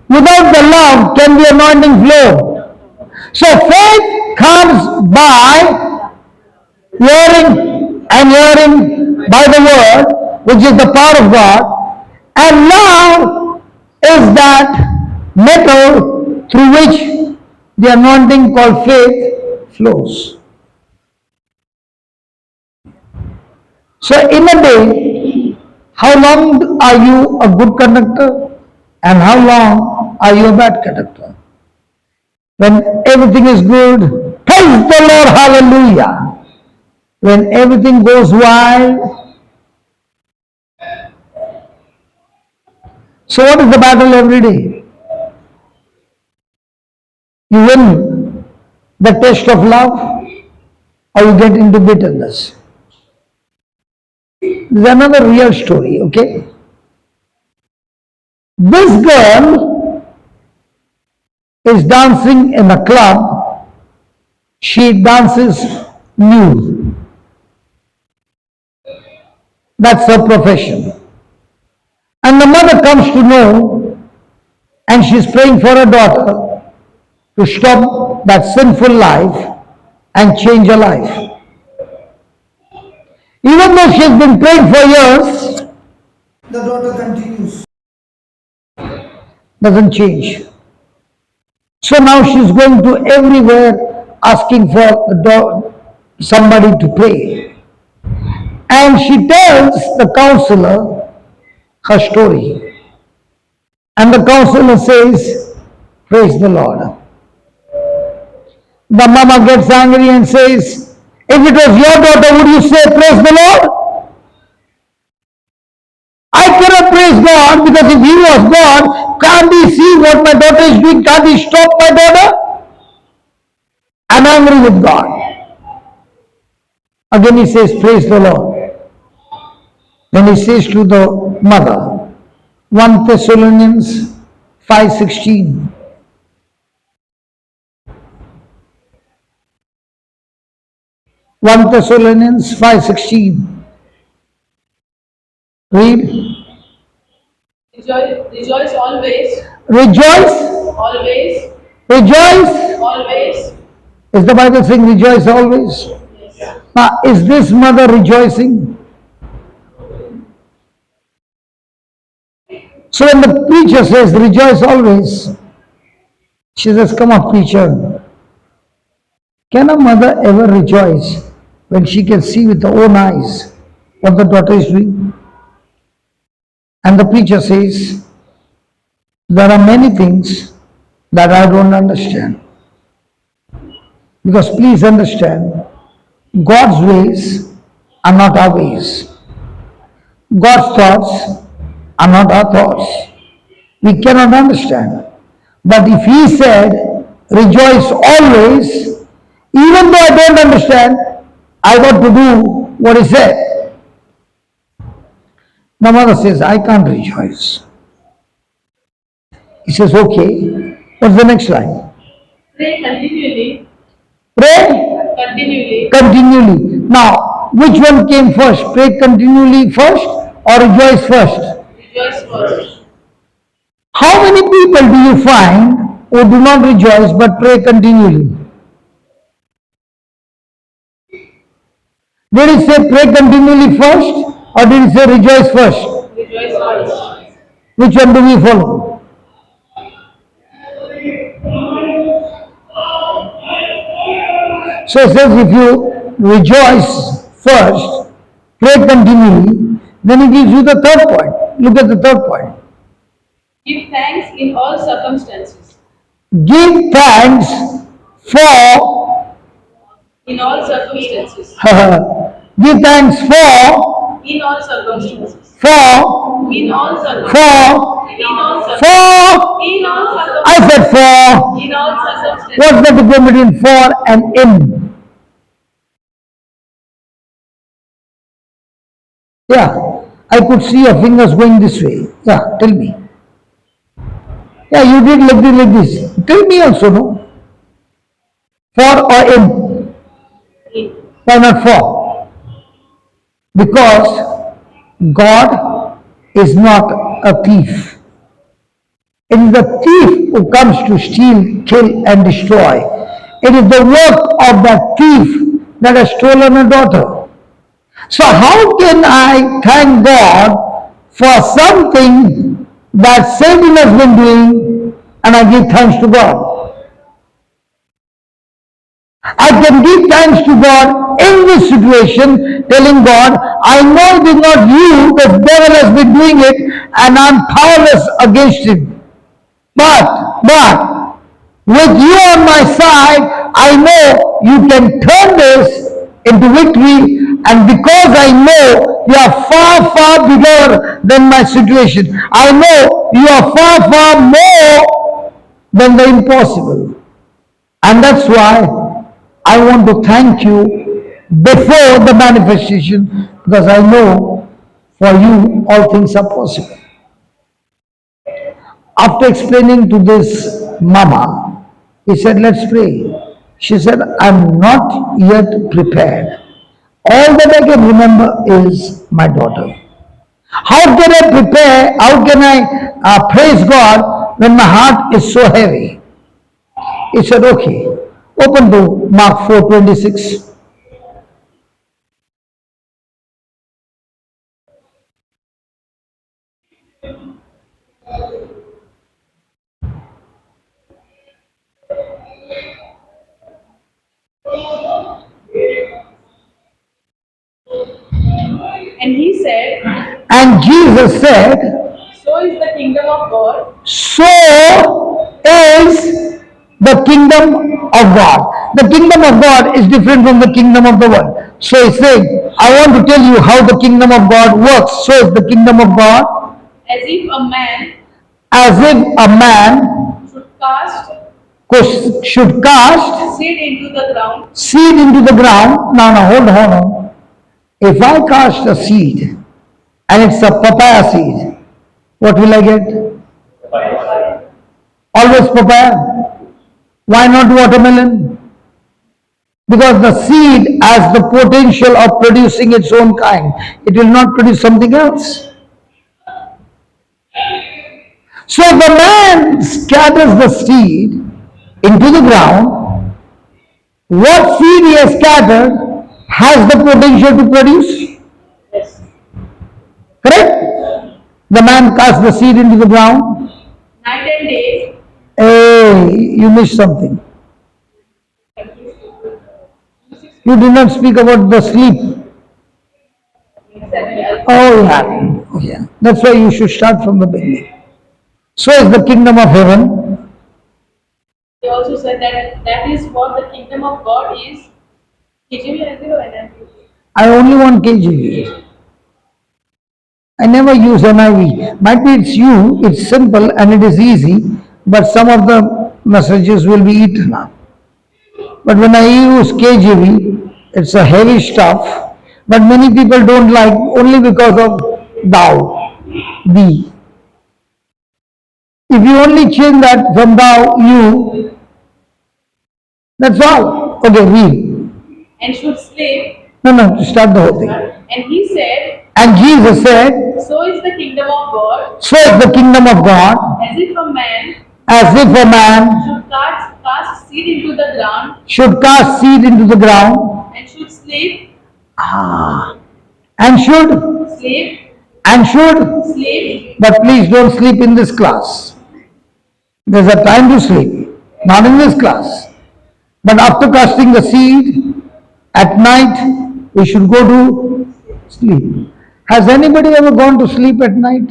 Without the love, can the anointing flow? So faith comes by hearing and hearing by the word, which is the power of God, and love is that metal through which the anointing called faith flows. So in a day, how long are you a good conductor and how long are you a bad conductor? When everything is good, praise the Lord, hallelujah. When everything goes wild, so what is the battle every day? You win the test of love or you get into bitterness. This is another real story, okay? This girl is dancing in a club. She dances nude. That's her profession. And the mother comes to know and she's praying for her daughter to stop that sinful life and change her life. Even though she's been praying for years, the daughter continues, doesn't change. So now she's going to everywhere asking for somebody to pray. And she tells the counselor her story. And the counselor says, praise the Lord. The mama gets angry and says, if it was your daughter, would you say, praise the Lord? I cannot praise God because if He was God, can't He see what my daughter is doing? Can't He stop my daughter? I'm angry with God. Again he says, praise the Lord. Then he says to the mother, 1 Thessalonians 5:16. One Thessalonians 5:16. Read. Rejoice always. Rejoice. Always. Rejoice. Always. Is the Bible saying rejoice always? Yes. Now, is this mother rejoicing? So when the preacher says rejoice always, she says, come on preacher, can a mother ever rejoice when she can see with her own eyes what the daughter is doing? And the preacher says, there are many things that I don't understand. Because please understand, God's ways are not our ways. God's thoughts are not our thoughts. We cannot understand. But if He said, rejoice always, even though I don't understand, I got to do what He said. The mother says, I can't rejoice. He says, okay, what's the next line? Pray continually. Pray Continually. continually. Now, which one came first? Pray continually first or rejoice first? Rejoice first. How many people do you find who do not rejoice but pray continually? Did it say pray continually first or did it say rejoice first? Rejoice first. Which one do we follow? So it says if you rejoice first, pray continually, then it gives you the third point. Look at the third point. Give thanks in all circumstances. Give thanks for In all circumstances. give thanks for In all circumstances. for In all circumstances. for In all circumstances. for In all circumstances. I said for. In all circumstances. What's the difference between for and in? Yeah, I could see your fingers going this way. Yeah, tell me. Yeah, you did like this. Tell me also, no? For or in? In. Why not for? Because God is not a thief. It is the thief who comes to steal, kill and destroy. It is the work of that thief that has stolen a daughter. So how can I thank God for something that Satan has been doing and I give thanks to God? I can give thanks to God in this situation, telling God, I know it is not you, the devil has been doing it, and I'm powerless against him. But, with you on my side, I know you can turn this into victory, and because I know you are far, far bigger than my situation, I know you are far, far more than the impossible. And that's why I want to thank you before the manifestation, because I know for you all things are possible. After explaining to this mama, he said, let's pray. She said, I'm not yet prepared. All that I can remember is my daughter. How can I prepare? How can I praise God when my heart is so heavy? He said, okay, open to Mark 4:26. And he said, And Jesus said, so is the kingdom of God so is the kingdom of God. The kingdom of God is different from the kingdom of the world. So he's saying, I want to tell you how the kingdom of God works. So is the kingdom of God as if a man as if a man should cast should cast seed into the ground, seed into the ground. Now, hold on. If I cast a seed and it's a papaya seed, what will I get? Always papaya. Why not watermelon? Because the seed has the potential of producing its own kind. It will not produce something else. So the man scatters the seed into the ground. What seed he has scattered has the potential to produce. yes, Correct? The man casts the seed into the ground. night and day, Hey, you missed something. You did not speak about the sleep. Oh, yeah. Yeah. That's why you should start from the beginning. So is the kingdom of heaven. he also said that that is what the kingdom of God is. KJV has zero NIV. I only want KJV. I never use NIV. Might be it's you, it's simple and it is easy, but some of the messages will be eaten up. But when I use KJV, it's a heavy stuff, but many people don't like only because of thou, thee. If you only change that from thou, you, that's all. Okay, read. And should sleep. No, start the whole thing. And he said, And Jesus said, so is the kingdom of God, so is the kingdom of God, as if a man as if a man should cast seed into the ground should cast seed into the ground and should sleep, and sleep, should, sleep, but please don't sleep in this class. There's a time to sleep, not in this class. But after casting the seed, at night, we should go to sleep. Has anybody ever gone to sleep at night?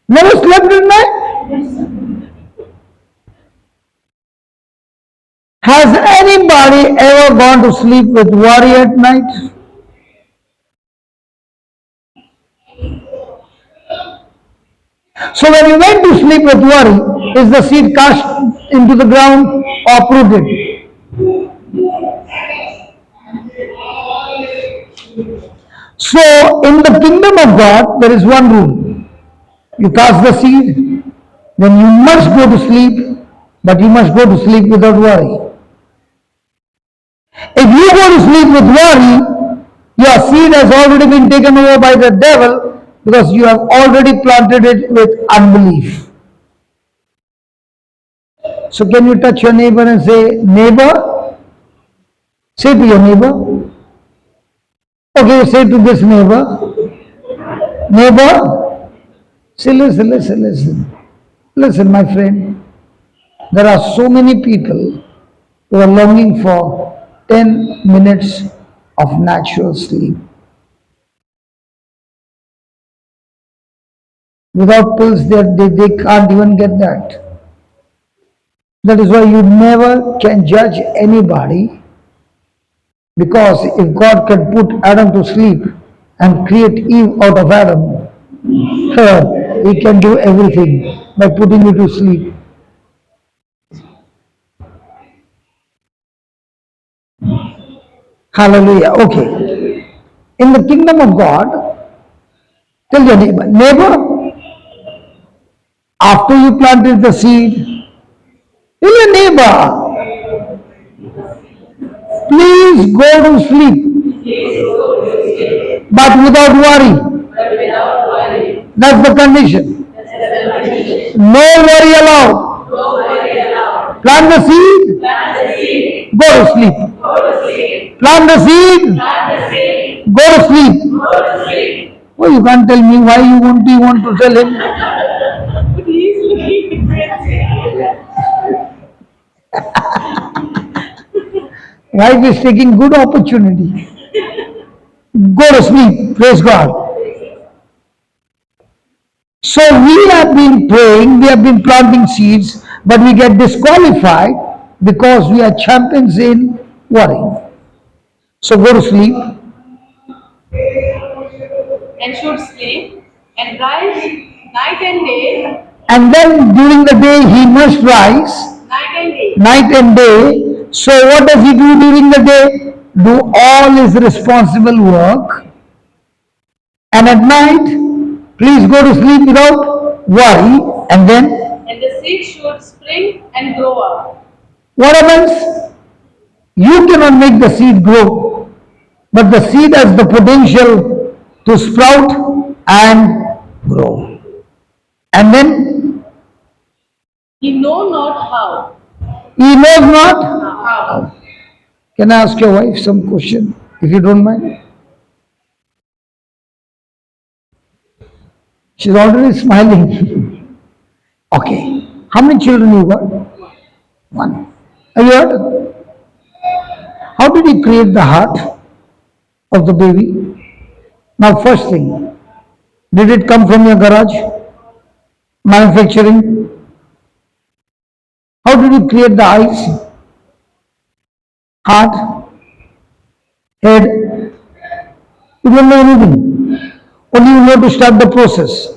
Never slept at night? Has anybody ever gone to sleep with worry at night? So when you went to sleep with worry, is the seed cast into the ground or uprooted? So in the kingdom of God, there is one rule. You cast the seed, then you must go to sleep, but you must go to sleep without worry. If you go to sleep with worry, your seed has already been taken over by the devil because you have already planted it with unbelief. So can you touch your neighbor and say, neighbor? Say to your neighbor. Okay, say to this neighbor, neighbor, say, listen, listen, listen. Listen, my friend, there are so many people who are longing for 10 minutes of natural sleep. Without pills, they can't even get that. That is why you never can judge anybody, because if God can put Adam to sleep and create Eve out of Adam, he can do everything by putting you to sleep. Hallelujah. Okay. In the kingdom of God, tell your neighbor, neighbor, after you planted the seed, tell your neighbor, please go to sleep, but without worry. That's the condition. No worry allowed. Plant the seed, go to sleep. Plant the seed, go to sleep. Oh, you can't tell me why you want to tell him. Wife is taking good opportunity. Go to sleep. Praise God. So we have been praying, we have been planting seeds, but we get disqualified because we are champions in worrying. So go to sleep. And should sleep and rise night and day. And then during the day he must rise. Night and day. Night and day. So what does he do during the day? Do all his responsible work. And at night, please go to sleep without worry. And then? And the seed should spring and grow up. What happens? You cannot make the seed grow, but the seed has the potential to sprout and grow. And then? He know not how. He knows not How. Can I ask your wife some question, if you don't mind? She's already smiling. Okay. How many children you got? One. Are you heard? How did he create the heart of the baby? Now, first thing, did it come from your garage? Manufacturing? How did you create the eyes? Heart? Head? You don't know anything. Only you know to start the process.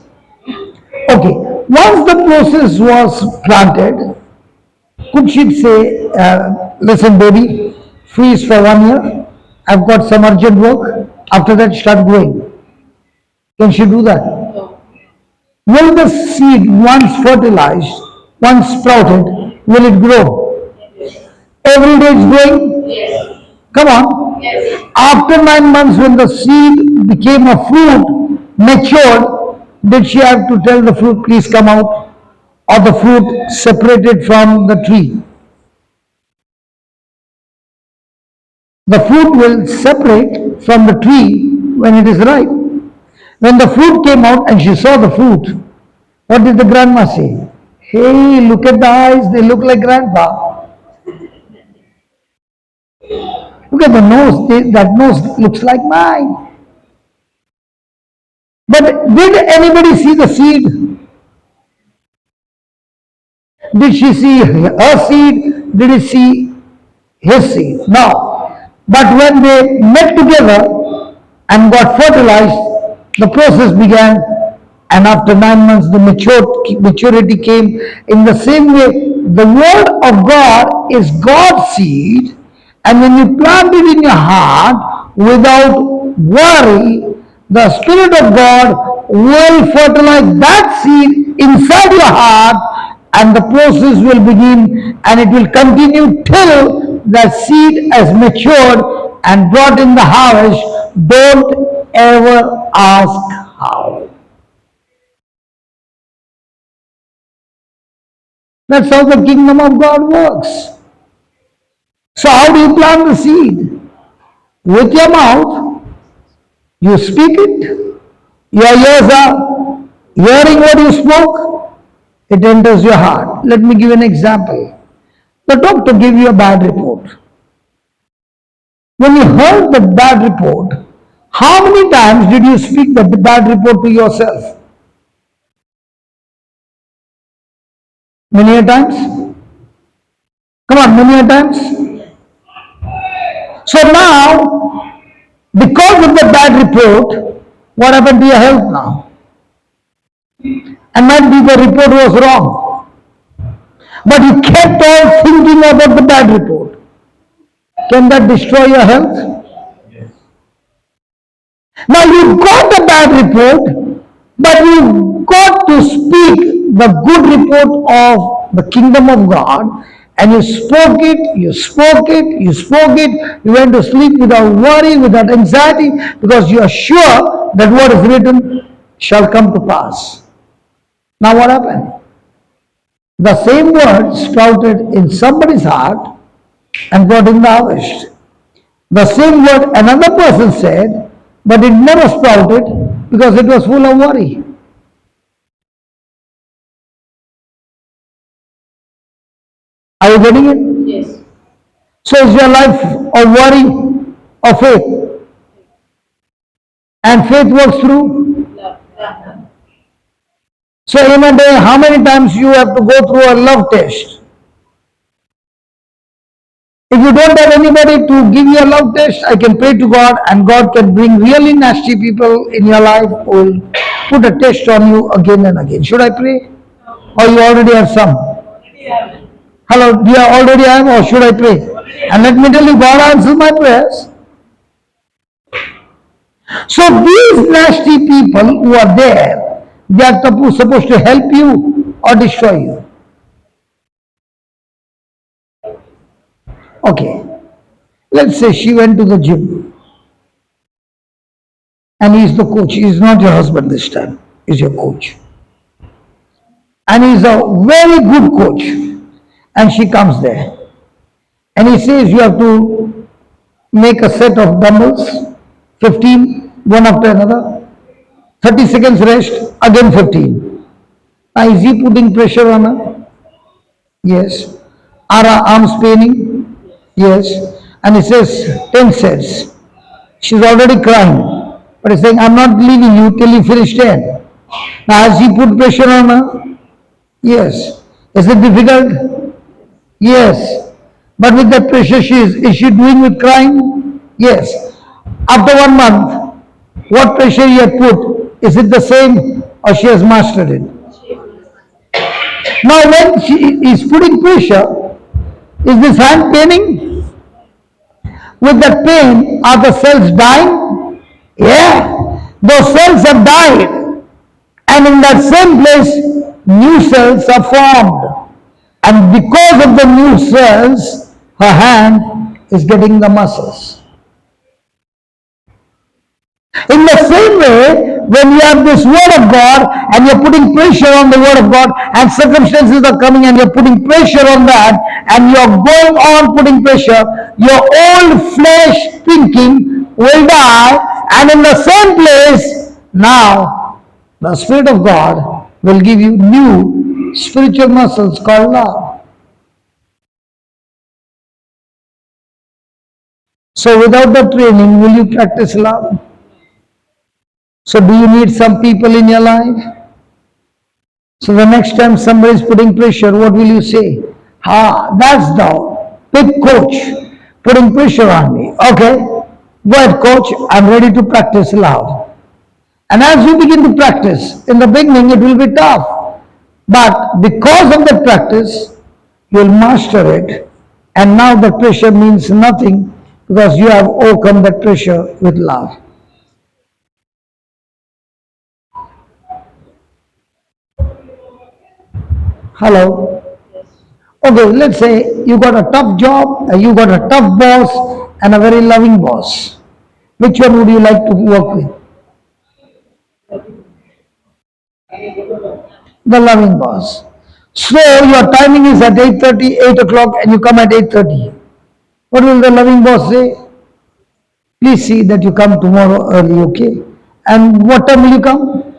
Okay. Once the process was planted, could she say, listen baby, freeze for 1 year, I've got some urgent work, after that start growing. Can she do that? No. Will the seed once fertilized, once sprouted, will it grow? Every day it's growing? Yes. Come on. Yes. After 9 months when the seed became a fruit, matured, did she have to tell the fruit, please come out? Or the fruit separated from the tree? The fruit will separate from the tree when it is ripe. When the fruit came out and she saw the fruit, what did the grandma say? Hey, look at the eyes, they look like grandpa. Look at the nose, that nose looks like mine. But did anybody see the seed? Did she see her seed? Did he see his seed? No. But when they met together and got fertilized, the process began, and after 9 months the maturity came. In the same way, the word of God is God's seed, and when you plant it in your heart without worry, the Spirit of God will fertilize that seed inside your heart, and the process will begin, and it will continue till the seed has matured and brought in the harvest. Don't ever ask how. That's how the kingdom of God works. So how do you plant the seed? With your mouth, you speak it. Your ears are hearing what you spoke. It enters your heart. Let me give an example. The doctor gave you a bad report. When you heard the bad report, how many times did you speak the bad report to yourself? Many a times? Come on, many a times? So now, because of the bad report, what happened to your health now? And might be the report was wrong. But you kept on thinking about the bad report. Can that destroy your health? Now you got a bad report, but you got to speak the good report of the kingdom of God, and you spoke it, you spoke it, you spoke it, you went to sleep without worry, without anxiety, because you are sure that what is written shall come to pass. Now what happened? The same word sprouted in somebody's heart and brought in the harvest. The same word another person said, but it never sprouted because it was full of worry. Are you getting it? Yes. So is your life of worry or faith? And faith works through. Love. So in a day, how many times you have to go through a love test? If you don't have anybody to give you a love test, I can pray to God and God can bring really nasty people in your life who will put a test on you again and again. Should I pray? Or you already have some? Hello, do you already have or should I pray? And let me tell you, God answers my prayers. So these nasty people who are there, they are supposed to help you or destroy you. Okay, let's say she went to the gym and he is the coach. He is not your husband this time, he is your coach. And he is a very good coach. And she comes there and he says you have to make a set of dumbbells, 15, one after another, 30 seconds rest, again 15. Now is he putting pressure on her? Yes. Are her arms paining? Yes. And he says 10 sets. She's already crying. But he's saying, I'm not leaving you till you finish 10. Now has he put pressure on her? Yes. Is it difficult? Yes. But with that pressure is she doing with crying? Yes. After 1 month, what pressure he had put, is it the same or she has mastered it? Now when she is putting pressure, is this hand paining? With that pain, are the cells dying? Yeah, those cells have died. And in that same place, new cells are formed. And because of the new cells, her hand is getting the muscles. In the same way, when you have this word of God and you're putting pressure on the word of God and circumstances are coming and you're putting pressure on that and you're going on putting pressure, your old flesh thinking will die, and in the same place, now the Spirit of God will give you new spiritual muscles called love. So without the training, will you practice love? So do you need some people in your life? So the next time somebody is putting pressure, what will you say? That's the big coach putting pressure on me. Okay, go ahead coach, I'm ready to practice love. And as you begin to practice, in the beginning it will be tough. But because of the practice, you will master it. And now the pressure means nothing because you have overcome that pressure with love. Hello. Okay, let's say you got a tough job, you got a tough boss, and a very loving boss. Which one would you like to work with? The loving boss. So your timing is at 8:30, 8 o'clock, and you come at 8:30. What will the loving boss say? Please see that you come tomorrow early, okay? And what time will you come?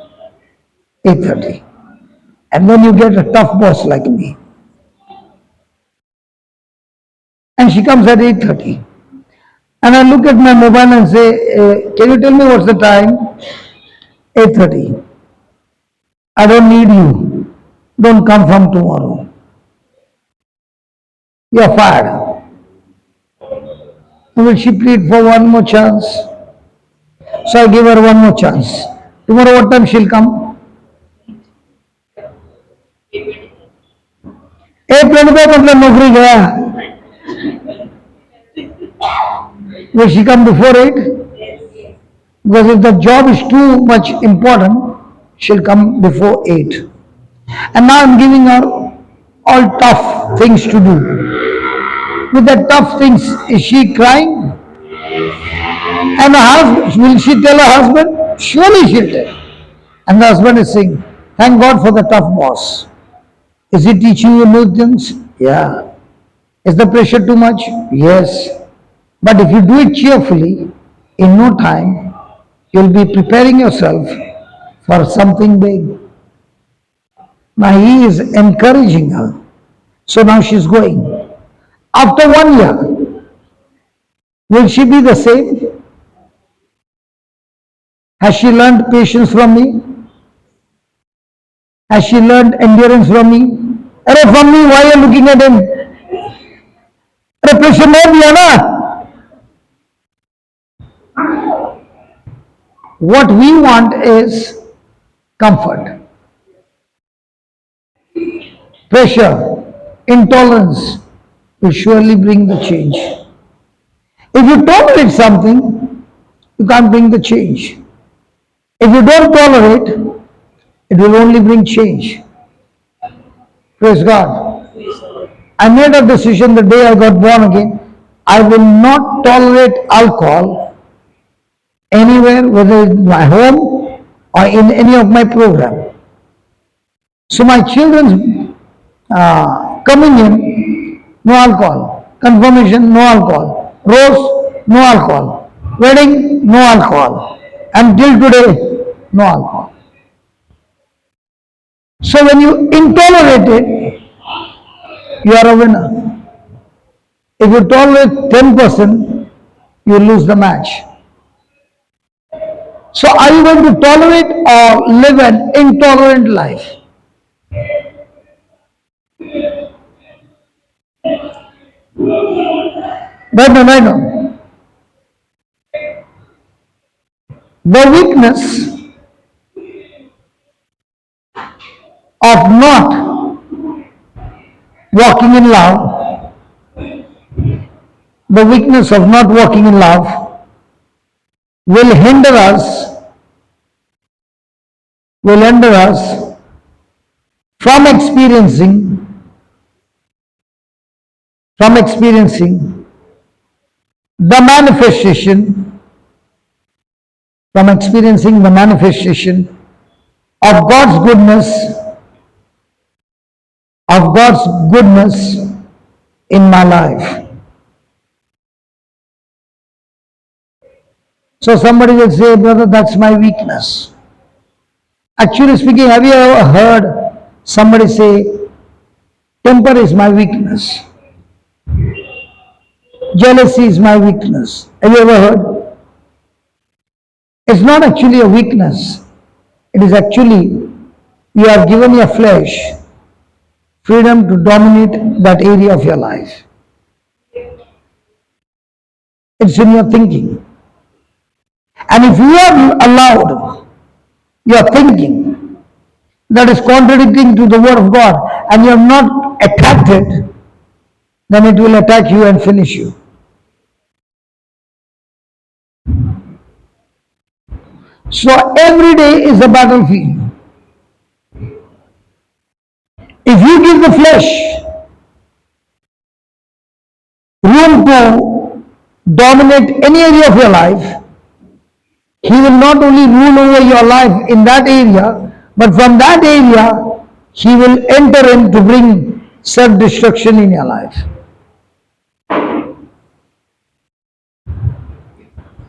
8:30. And then you get a tough boss like me. And she comes at 8:30. And I look at my mobile and say, can you tell me what's the time? 8:30. I don't need you. Don't come from tomorrow. You're fired. Will she plead for one more chance? So I give her one more chance. Tomorrow what time she'll come? 8:25 मतलब नौकरी गया. Will she come before 8? Because if the job is too much important, she'll come before 8. And now I'm giving her all tough things to do. With the tough things, is she crying? And her husband, will she tell her husband? Surely she'll tell. And the husband is saying, thank God for the tough boss. Is he teaching you new things? Yeah. Is the pressure too much? Yes. But if you do it cheerfully, in no time, you'll be preparing yourself for something big. Now he is encouraging her. So now she's going. After 1 year, will she be the same? Has she learned patience from me? Has she learned endurance from me? Arey from me, why are you looking at him? Arey pressure no diya na. What we want is comfort. Pressure, intolerance will surely bring the change. If you tolerate something, you can't bring the change. If you don't tolerate, it will only bring change. Praise God. I made a decision the day I got born again. I will not tolerate alcohol anywhere, whether in my home or in any of my program. So my children's communion, no alcohol. Confirmation, no alcohol. Rose, no alcohol. Wedding, no alcohol. Until today, no alcohol. So when you intolerate it, you are a winner. If you tolerate 10%, you lose the match. So are you going to tolerate or live an intolerant life? Right now. The weakness of not walking in love, the weakness of not walking in love will hinder us from experiencing the manifestation of God's goodness in my life. So somebody will say, brother, that's my weakness. Actually speaking, have you ever heard somebody say, temper is my weakness? Jealousy is my weakness. Have you ever heard? It's not actually a weakness. It is actually, you have given your flesh freedom to dominate that area of your life. It's in your thinking. And if you have allowed your thinking that is contradicting to the word of God and you have not attacked it, then it will attack you and finish you. So every day is a battlefield. If you give the flesh room to dominate any area of your life, he will not only rule over your life in that area, but from that area he will enter in to bring self-destruction in your life.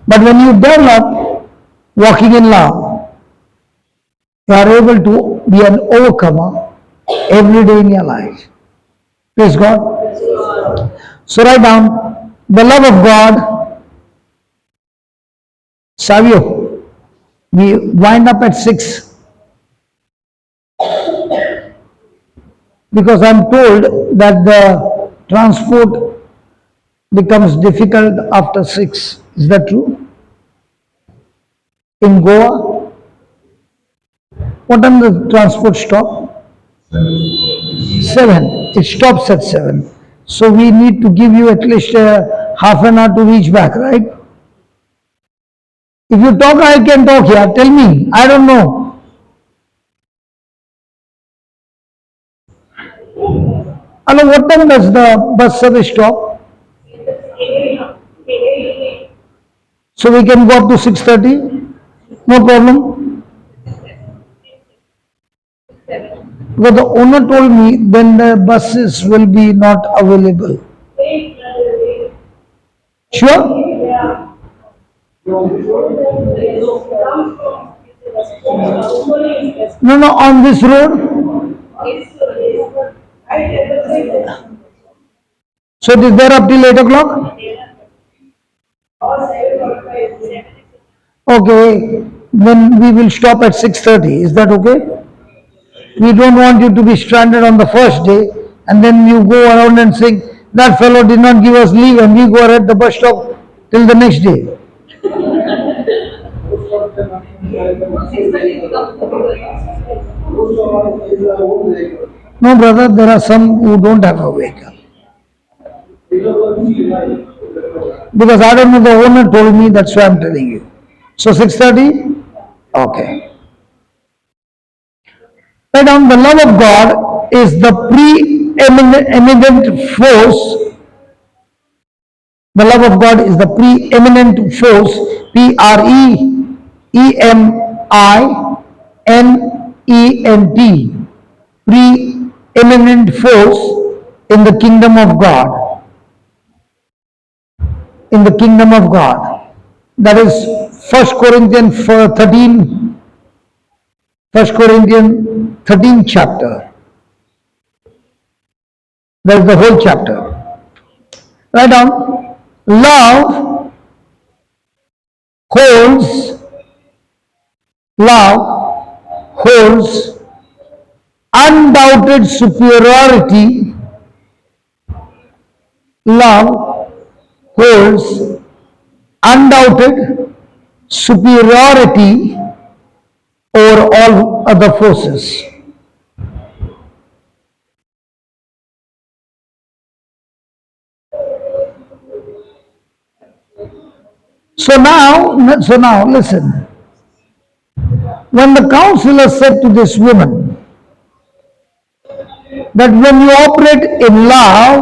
But when you develop walking in love, you are able to be an overcomer every day in your life. Praise God. So write down the love of God. Savio, we wind up at 6 because I'm told that the transport becomes difficult after 6. Is that true? In Goa, what time the transport stop? 7. It stops at 7. So we need to give you at least half an hour to reach back, right? If you talk, I can talk here. Tell me. I don't know. Hello, what time does the bus service stop? So we can go up to 6:30? No problem. Because the owner told me then the buses will be not available. Sure? No, no, on this road. So it is there up till 8 o'clock? Okay, then we will stop at 6:30. Is that okay? We don't want you to be stranded on the first day and then you go around and saying, that fellow did not give us leave and we go at the bus stop till the next day. No, brother, there are some who don't have a vehicle. Because I don't know, the owner told me, that's why I'm telling you. So 6:30? Okay. Write down the love of God is the preeminent force. The love of God is the preeminent force, Preeminent, preeminent force in the kingdom of God. In the kingdom of God. That is 1 Corinthians 13. 1 Corinthians 13 chapter. That is the whole chapter. Write down, love holds undoubted superiority. Love holds undoubted superiority over all other forces. So now listen. When the counselor said to this woman that when you operate in love,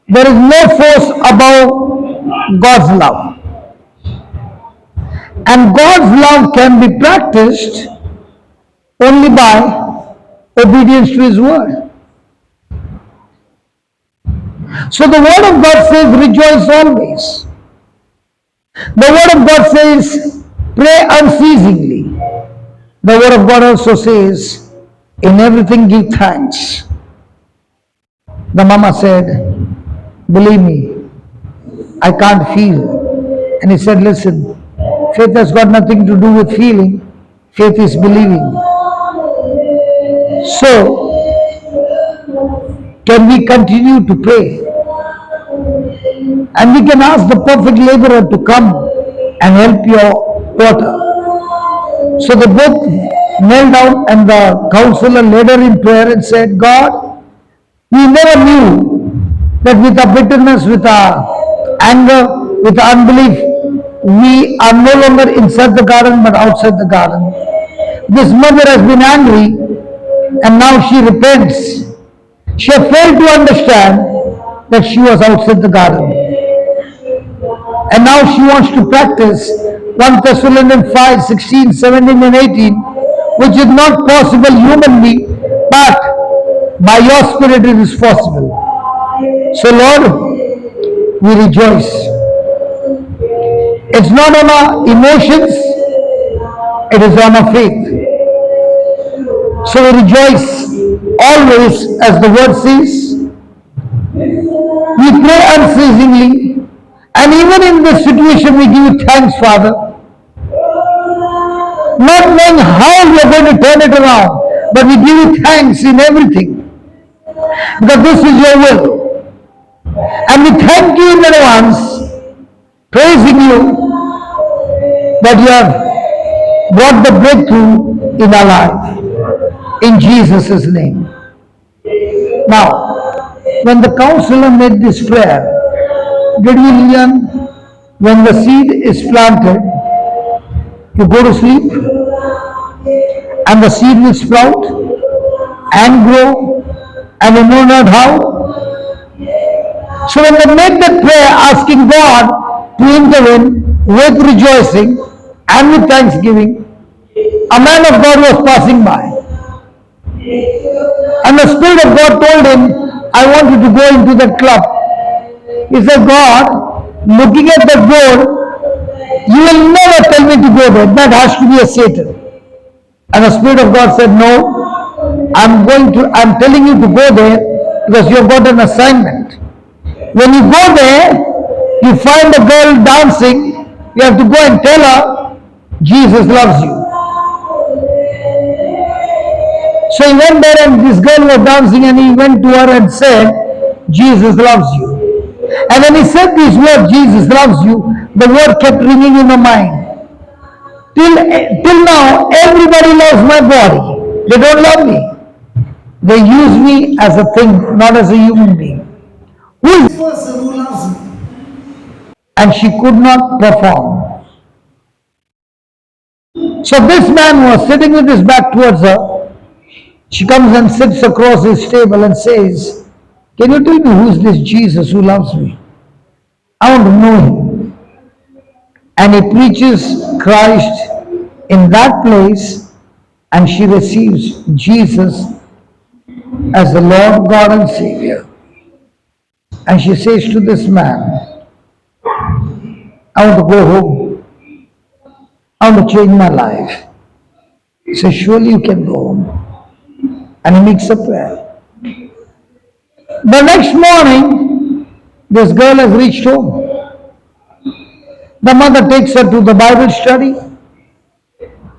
there is no force above God's love. And God's love can be practiced only by obedience to His word. So the word of God says, rejoice always. The word of God says, pray unceasingly. The word of God also says, in everything give thanks. The mama said, believe me, I can't feel. And he said, listen, faith has got nothing to do with feeling. Faith is believing. So, can we continue to pray? And we can ask the perfect laborer to come and help your daughter. So they both knelt down and the counselor led her in prayer and said, God, we never knew that with our bitterness, with our anger, with our unbelief, we are no longer inside the garden but outside the garden. This mother has been angry and now she repents. She has failed to understand that she was outside the garden. And now she wants to practice 1 Thessalonians 5, 16, 17 and 18. which is not possible humanly, but by your Spirit it is possible. So Lord, we rejoice. It's not on our emotions, it is on our faith. So we rejoice always, as the word says. We pray unceasingly, and even in this situation we give you thanks, Father, not knowing how we are going to turn it around, but we give you thanks in everything, because this is your will. And we thank you in advance, praising you that you have brought the breakthrough in our life. In Jesus' name. Now, when the counselor made this prayer, did we learn when the seed is planted, you go to sleep and the seed will sprout and grow, and you know not how? So when they made that prayer asking God to intervene with rejoicing and with thanksgiving, a man of God was passing by. And the Spirit of God told him, I want you to go into that club. He said, God, looking at the door, you will never tell me to go there. That has to be a Satan. And the Spirit of God said, no, I'm telling you to go there because you have got an assignment. When you go there, you find a girl dancing, you have to go and tell her, Jesus loves you. So he went there and this girl was dancing and he went to her and said, Jesus loves you. And when he said these words, Jesus loves you, the word kept ringing in her mind. Till now, everybody loves my body. They don't love me. They use me as a thing, not as a human being. Who is this person who loves me? And she could not perform. So this man was sitting with his back towards her. She comes and sits across his table and says, can you tell me who is this Jesus who loves me? I want to know him. And he preaches Christ in that place, and she receives Jesus as the Lord God and Savior. And she says to this man, I want to go home. I want to change my life. He says, surely you can go home. And he makes a prayer. The next morning, this girl has reached home. The mother takes her to the Bible study.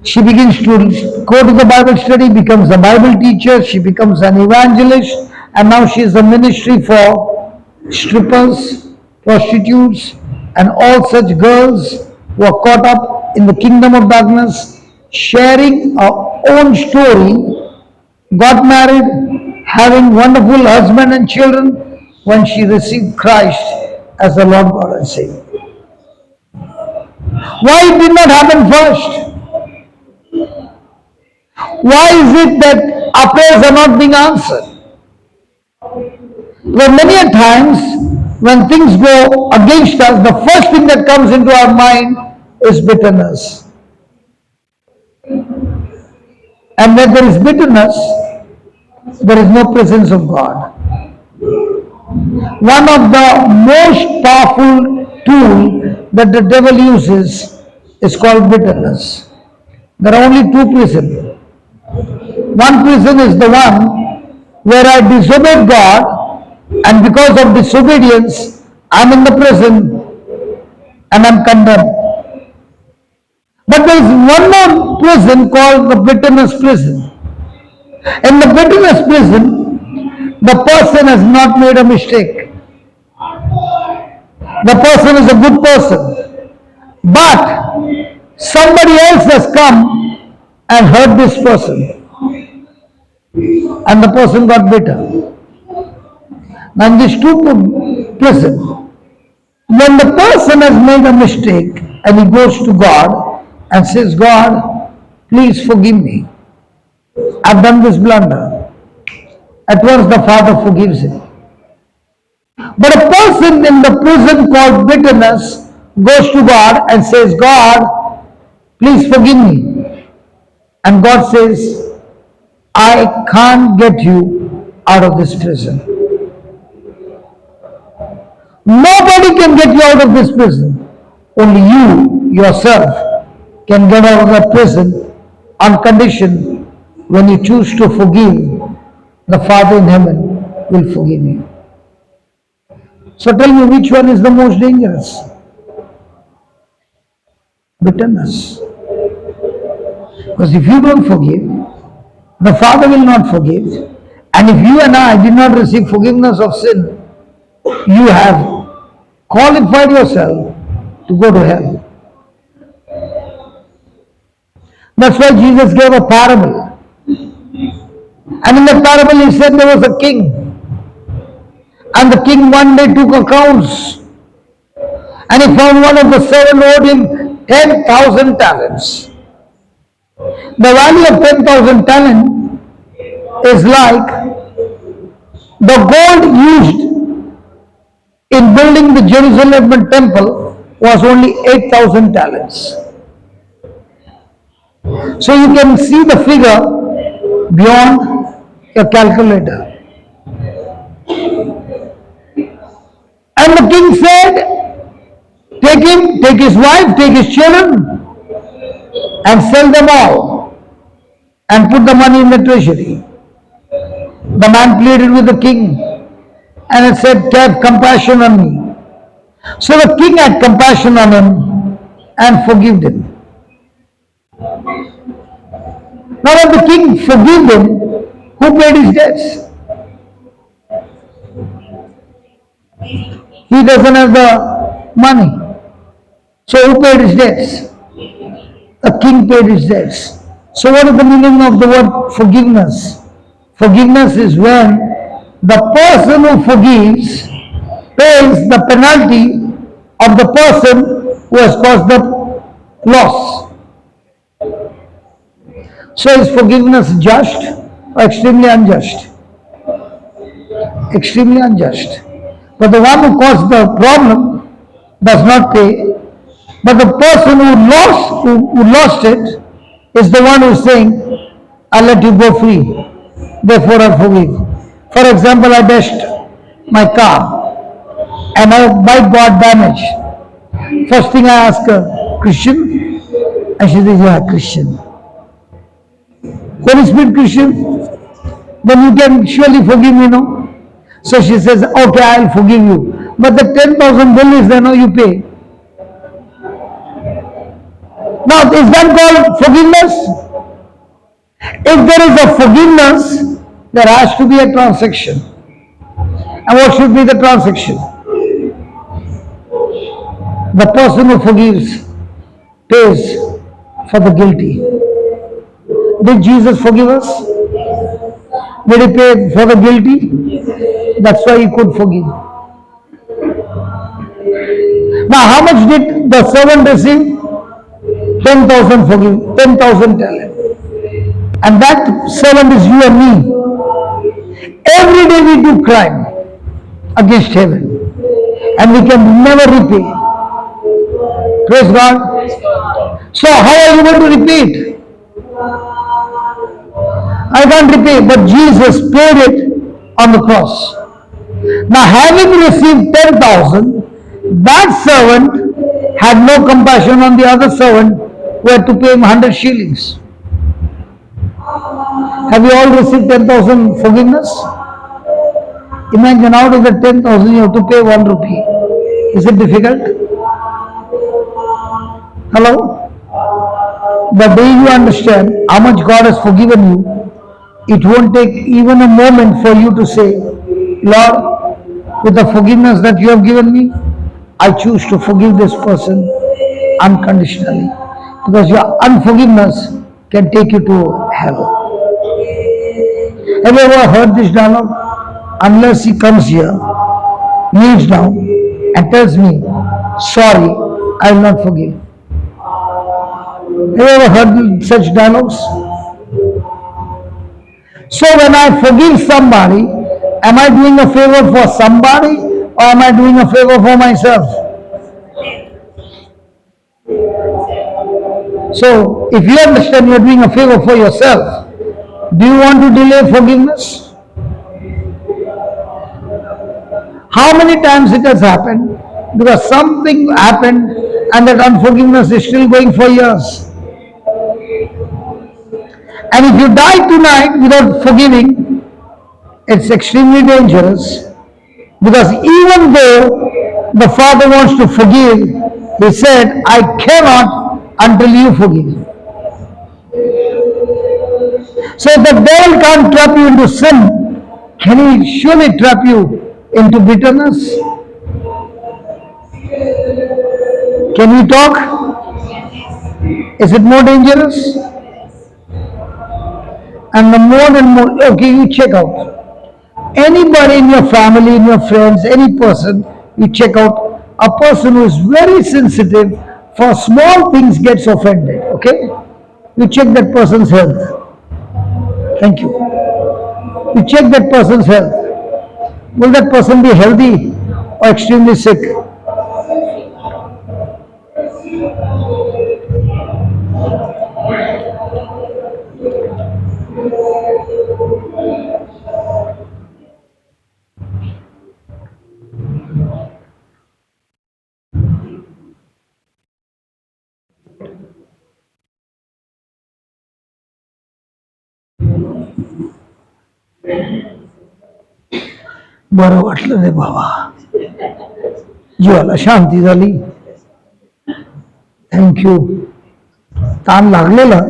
She begins to go to the Bible study, becomes a Bible teacher, she becomes an evangelist, and now she is a ministry for strippers, prostitutes, and all such girls who are caught up in the kingdom of darkness, sharing her own story. Got married, having wonderful husband and children when she received Christ as the Lord God and Savior. Why it did not happen first? Why is it that our prayers are not being answered? Well, many a times when things go against us, the first thing that comes into our mind is bitterness. And when there is bitterness, there is no presence of God. One of the most powerful tools that the devil uses is called bitterness. There are only two prisons. One prison is the one where I disobeyed God, and because of disobedience, I'm in the prison and I'm condemned. But there is one more prison called the bitterness prison. In the bitterness prison, the person has not made a mistake. The person is a good person. But somebody else has come and hurt this person. And the person got bitter. Now in these two prisons, when the person has made a mistake and he goes to God and says, God, please forgive me. I've done this blunder. At once the Father forgives him. But a person in the prison called bitterness goes to God and says, God, please forgive me. And God says, I can't get you out of this prison. Nobody can get you out of this prison. Only you, yourself, can get out of that prison on condition when you choose to forgive, the Father in heaven will forgive you. So tell me, which one is the most dangerous? Bitterness. Because if you don't forgive, the Father will not forgive. And if you and I did not receive forgiveness of sin, you have qualified yourself to go to hell. That's why Jesus gave a parable. And in the parable he said there was a king. And the king one day took accounts. And he found one of the servants owed him 10,000 talents. The value of 10,000 talents is like the gold used in building the Jerusalem temple was only 8,000 talents. So you can see the figure beyond your calculator. And the king said, take him, take his wife, take his children, and sell them all, and put the money in the treasury. The man pleaded with the king, and it said, have compassion on me. So the king had compassion on him, and forgave him. Now when the king forgave him, who paid his debts? He doesn't have the money. So who paid his debts? The king paid his debts. So what is the meaning of the word forgiveness? Forgiveness is when the person who forgives pays the penalty of the person who has caused the loss. So is forgiveness just or extremely unjust? Extremely unjust. But the one who caused the problem does not pay, but the person who lost it is the one who is saying, I'll let you go free, therefore I forgive. For example, I dashed my car and my bike got damaged. First thing I ask her, Christian? And she says, yeah, Christian. Holy Spirit Christian? Then you can surely forgive me, no? So she says, okay, I'll forgive you. But the 10,000 bill is there, no, you pay. Now, is that called forgiveness? If there is a forgiveness, there has to be a transaction. And what should be the transaction? The person who forgives pays for the guilty. Did Jesus forgive us? Did he pay for the guilty? That's why he could forgive. Now, how much did the servant receive? 10,000 forgive, 10,000 talent. And that servant is you and me. Every day we do crime against heaven. And we can never repay. Praise God. So how are you going to repay it? I can't repay, but Jesus paid it on the cross. Now having received 10,000, that servant had no compassion on the other servant who had to pay him 100 shillings. Have you all received 10,000 forgiveness? Imagine out of the 10,000 you have to pay 1 rupee. Is it difficult? Hello? The day you understand how much God has forgiven you, it won't take even a moment for you to say, Lord, with the forgiveness that you have given me, I choose to forgive this person unconditionally. Because your unforgiveness can take you to hell. Have you ever heard this dialogue? Unless he comes here, kneels down and tells me, sorry, I will not forgive. Have you ever heard such dialogues? So when I forgive somebody, am I doing a favor for somebody or am I doing a favor for myself? So, if you understand you're doing a favor for yourself, do you want to delay forgiveness? How many times it has happened? Because something happened and that unforgiveness is still going for years. And if you die tonight without forgiving, it's extremely dangerous. Because even though the Father wants to forgive, He said, I cannot until you forgive. So if the devil can't trap you into sin, can he surely trap you into bitterness? Can we talk? Is it more dangerous? And the more and more, okay, you check out. Anybody in your family, in your friends, any person, you check out a person who is very sensitive for small things gets offended, okay? You check that person's health. Thank you. You check that person's health. Will that person be healthy or extremely sick? बरं वाटलं रे बाबा, जीवाला शांती झाली. Thank you. ताण लागलेलं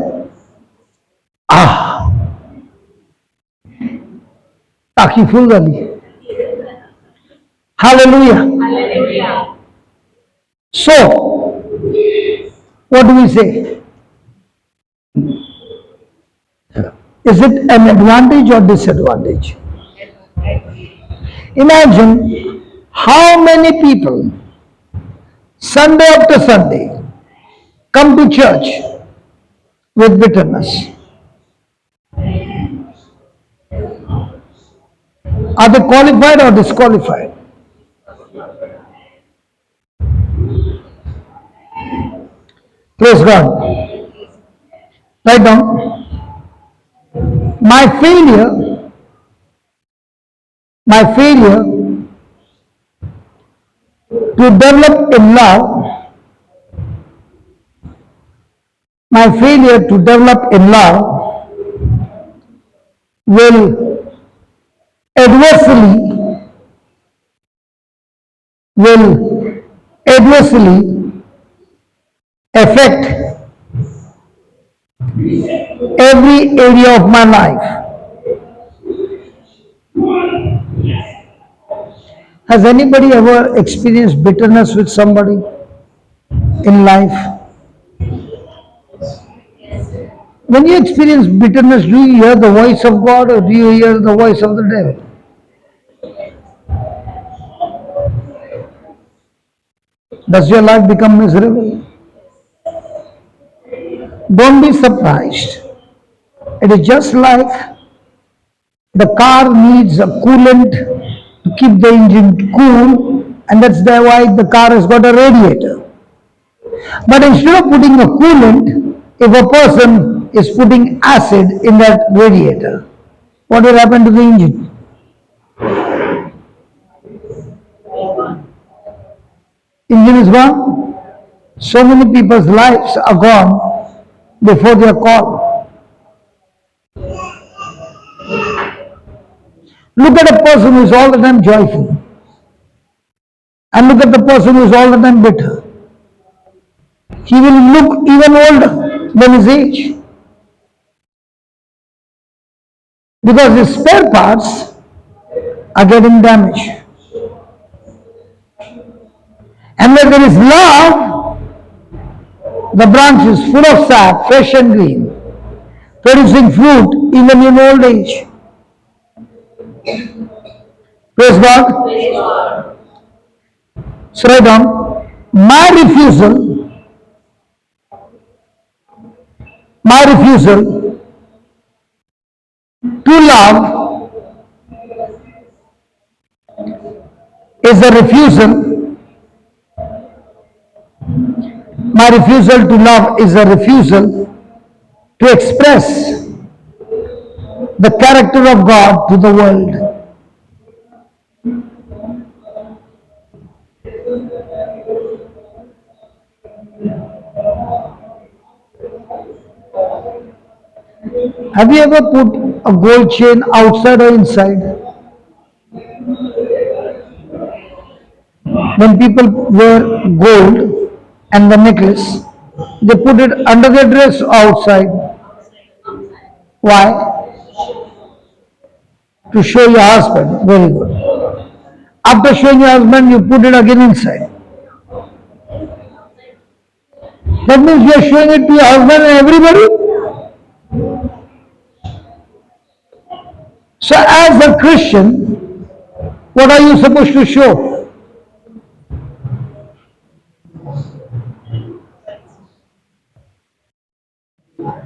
टाकी full झाली. Hallelujah. So, what do we say? Is it an advantage or disadvantage? Imagine how many people Sunday after Sunday come to church with bitterness. Are they qualified or disqualified? Praise God. Write down. My failure to develop in love, my failure to develop in love will adversely affect every area of my life. Has anybody ever experienced bitterness with somebody in life? When you experience bitterness, do you hear the voice of God or do you hear the voice of the devil? Does your life become miserable? Don't be surprised. It is just like the car needs a coolant to keep the engine cool, and that's why the car has got a radiator. But instead of putting a coolant, if a person is putting acid in that radiator, what will happen to the engine? Engine is gone. So many people's lives are gone before they are called. Look at a person who is all the time joyful, and look at the person who is all the time bitter. He will look even older than his age, because his spare parts are getting damaged. And where there is love, the branch is full of sap, fresh and green, producing fruit even in old age. Praise God. Praise God. So write down, my refusal to love is a refusal My refusal to love is a refusal to express the character of God to the world. Have you ever put a gold chain outside or inside? When people wear gold and the necklace, they put it under their dress or outside. Why? To show your husband. Very good. After showing your husband, you put it again inside. That means you are showing it to your husband and everybody. So as a Christian, what are you supposed to show?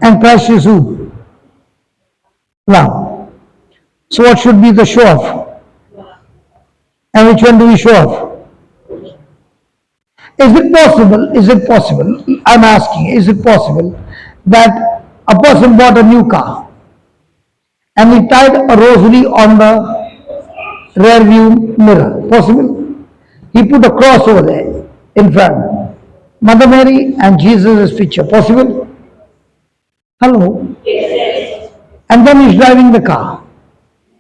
And Christ is who? Love. So what should be the show off? And which one do we show off? Is it possible? Is it possible? I'm asking, is it possible that a person bought a new car and he tied a rosary on the rear view mirror? Possible? He put a cross over there in front. Mother Mary and Jesus' picture. Possible? Hello? And then he's driving the car.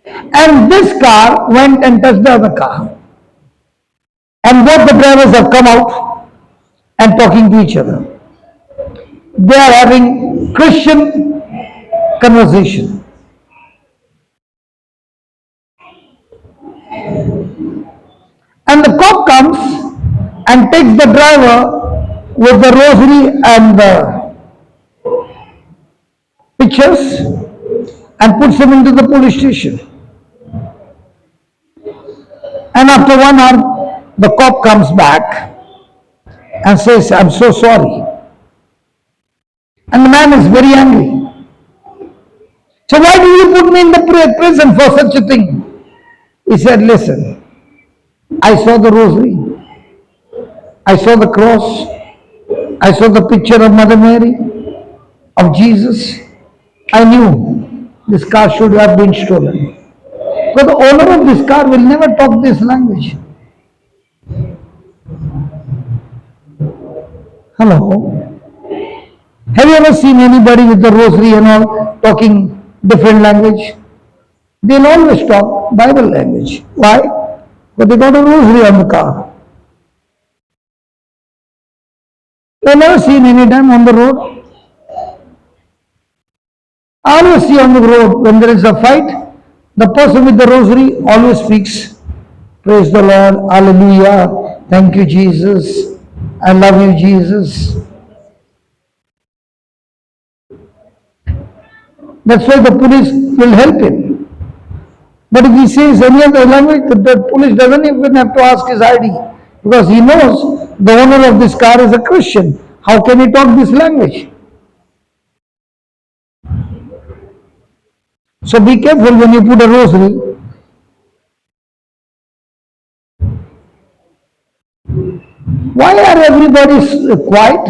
And this car went and touched the other car. And both the drivers have come out and talking to each other. They are having Christian conversation. And the cop comes and takes the driver with the rosary and the pictures and puts him into the police station. And after 1 hour, the cop comes back and says, I'm so sorry. And the man is very angry. So why do you put me in the prison for such a thing? He said, listen, I saw the rosary. I saw the cross. I saw the picture of Mother Mary, of Jesus. I knew this car should have been stolen. But the owner of this car will never talk this language. Hello? Have you ever seen anybody with the rosary and all talking different language? They'll always talk Bible language. Why? Because they got a rosary on the car. You've never seen any time on the road? I always see on the road when there is a fight, the person with the rosary always speaks, praise the Lord, hallelujah, thank you Jesus, I love you Jesus. That's why the police will help him. But if he says any other language, the police doesn't even have to ask his ID, because he knows the owner of this car is a Christian. How can he talk this language? So be careful when you put a rosary. Why are everybody quiet?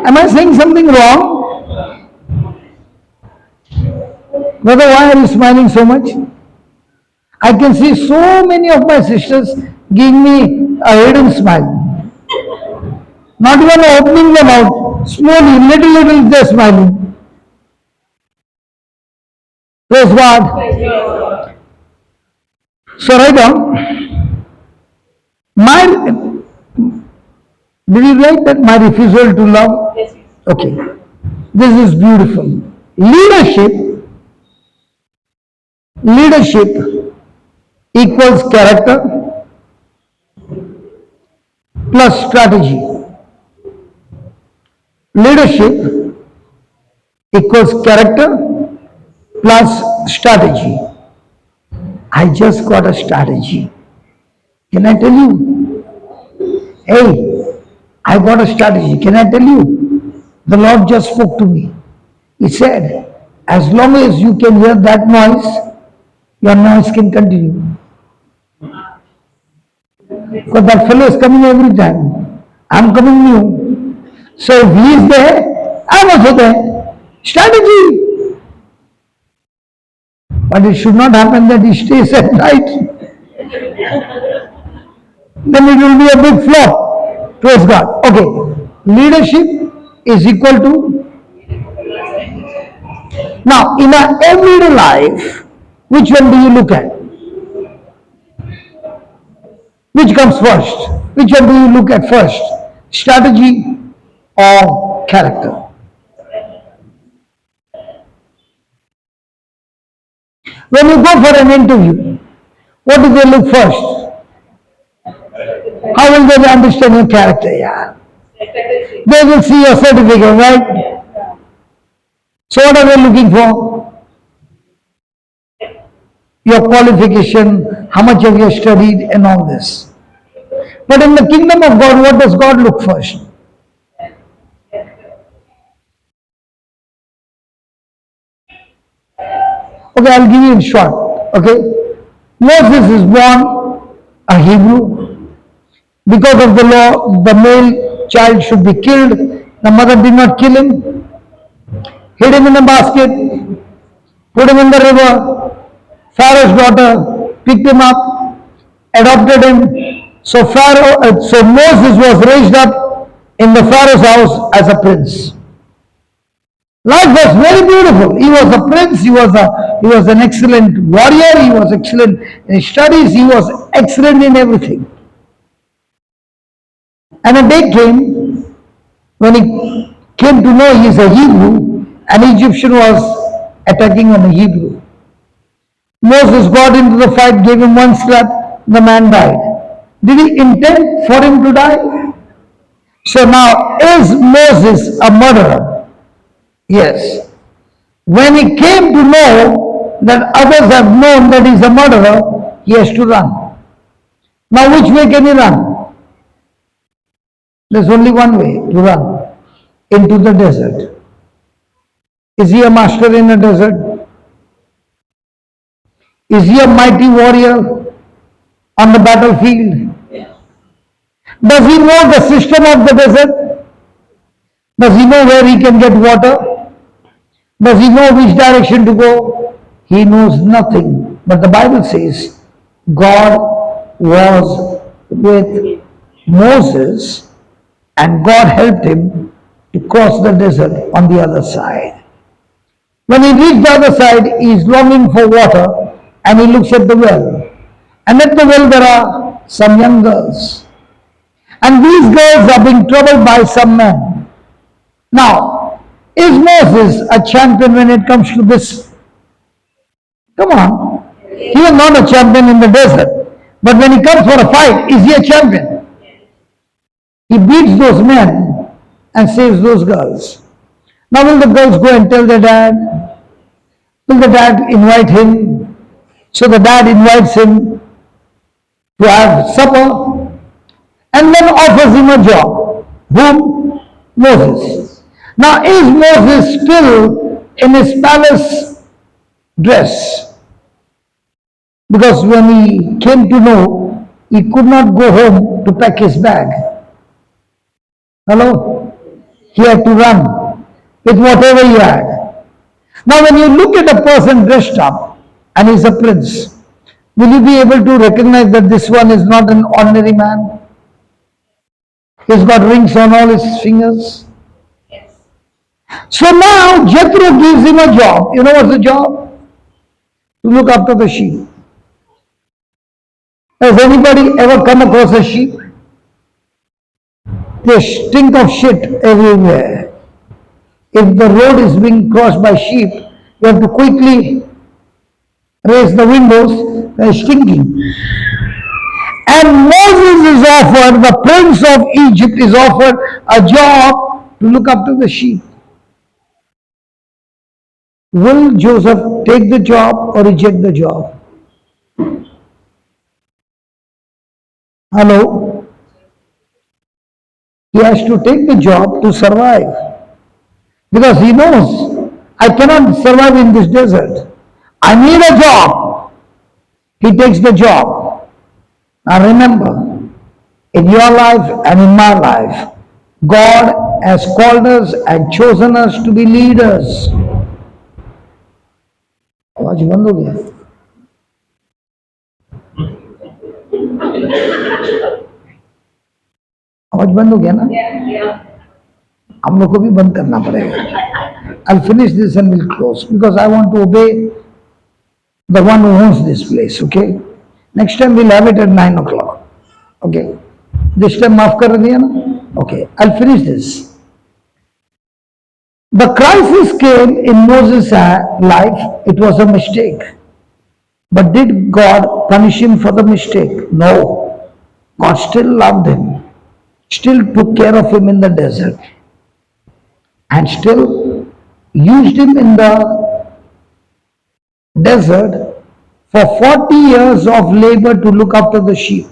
Am I saying something wrong? Brother, why are you smiling so much? I can see so many of my sisters giving me a hidden smile. Not even opening them out. Slowly, little, they're smiling. Praise God. So write down. Did you write that my refusal to love? Yes. Okay. This is beautiful. Leadership equals character plus strategy. Leadership equals character plus strategy. I just got a strategy. Can I tell you? Hey, I got a strategy. Can I tell you? The Lord just spoke to me. He said, as long as you can hear that noise, your noise can continue. Because that fellow is coming every time. I'm coming new. So if he is there, I'm also there. Strategy. But it should not happen that he stays at night. Then it will be a big flop. Praise God. Okay. Leadership is equal to. Now, in our everyday life, which one do you look at? Which comes first? Which one do you look at first? Strategy or character? When you go for an interview, what do they look first? How will they understand your character? Yeah. They will see your certificate, right? So what are they looking for? Your qualification, how much have you studied and all this. But in the kingdom of God, what does God look first? Okay, I'll give you in short. Okay, Moses is born a Hebrew. Because of the law, the male child should be killed. The mother did not kill him, hid him in a basket, put him in the river. Pharaoh's daughter picked him up, adopted him. So Moses was raised up in the Pharaoh's house as a prince. Life was very beautiful. He was a prince. He was an excellent warrior. He was excellent in his studies. He was excellent in everything. And a day came when he came to know he is a Hebrew. An Egyptian was attacking on a Hebrew. Moses got into the fight, gave him one slap, the man died. Did he intend for him to die? So now, is Moses a murderer? Yes. When he came to know that others have known that he is a murderer, he has to run. Now, which way can he run? There's only one way to run, into the desert. Is he a master in a desert? Is he a mighty warrior on the battlefield? Does he know the system of the desert? Does he know where he can get water? Does he know which direction to go? He knows nothing. But the Bible says God was with Moses and God helped him to cross the desert on the other side. When he reached the other side, he is longing for water and he looks at the well. And at the well there are some young girls. And these girls are being troubled by some men. Now, is Moses a champion when it comes to this? Come on. He is not a champion in the desert. But when he comes for a fight, is he a champion? He beats those men and saves those girls. Now will the girls go and tell their dad? Will the dad invite him? So the dad invites him to have supper and then offers him a job. Whom? Moses. Now is Moses still in his palace dress? Because when he came to know, he could not go home to pack his bag. Hello? He had to run with whatever he had. Now when you look at a person dressed up and he's a prince, will you be able to recognize that this one is not an ordinary man? He's got rings on all his fingers. So now Jethro gives him a job. You know what's the job? To look after the sheep. Has anybody ever come across a sheep? They stink of shit everywhere. If the road is being crossed by sheep, you have to quickly raise the windows, they're stinking. And Moses is offered, the prince of Egypt is offered a job to look after the sheep. Will Joseph take the job or reject the job? Hello? He has to take the job to survive. Because he knows, I cannot survive in this desert. I need a job. He takes the job. Now remember, in your life and in my life, God has called us and chosen us to be leaders. आवाज बंद हो गया आवाज बंद हो गया ना हम लोग को भी बंद करना पड़ेगा I'll finish this and we'll close because I want to obey the one who owns this place, okay? Next time we'll have it at 9 o'clock, okay? This time maaf kar diya na? Okay, I'll finish this. The crisis came in Moses' life, it was a mistake. But did God punish him for the mistake? No. God still loved him, still took care of him in the desert, and still used him in the desert for 40 years of labor to look after the sheep.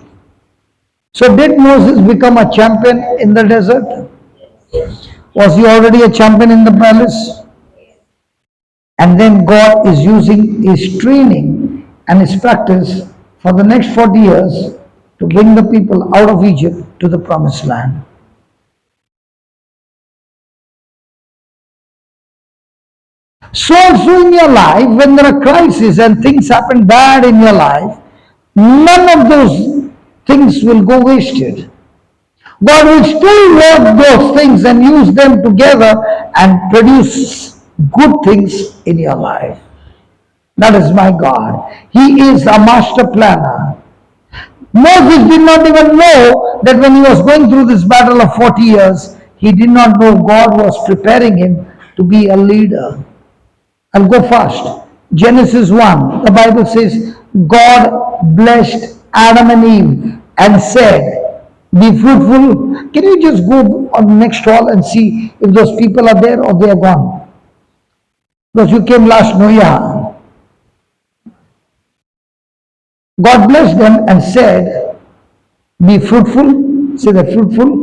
So did Moses become a champion in the desert? Was he already a champion in the palace? And then God is using his training and his practice for the next 40 years to bring the people out of Egypt to the promised land. So also in your life, when there are crises and things happen bad in your life, none of those things will go wasted. God will still work those things and use them together and produce good things in your life. That is my God. He is a master planner. Moses did not even know that when he was going through this battle of 40 years, he did not know God was preparing him to be a leader. I'll go fast. Genesis 1, the Bible says, God blessed Adam and Eve and said, be fruitful. Can you just go on the next hall and see if those people are there or they are gone? Because you came last, no, yeah. God blessed them and said, be fruitful. Say that, fruitful.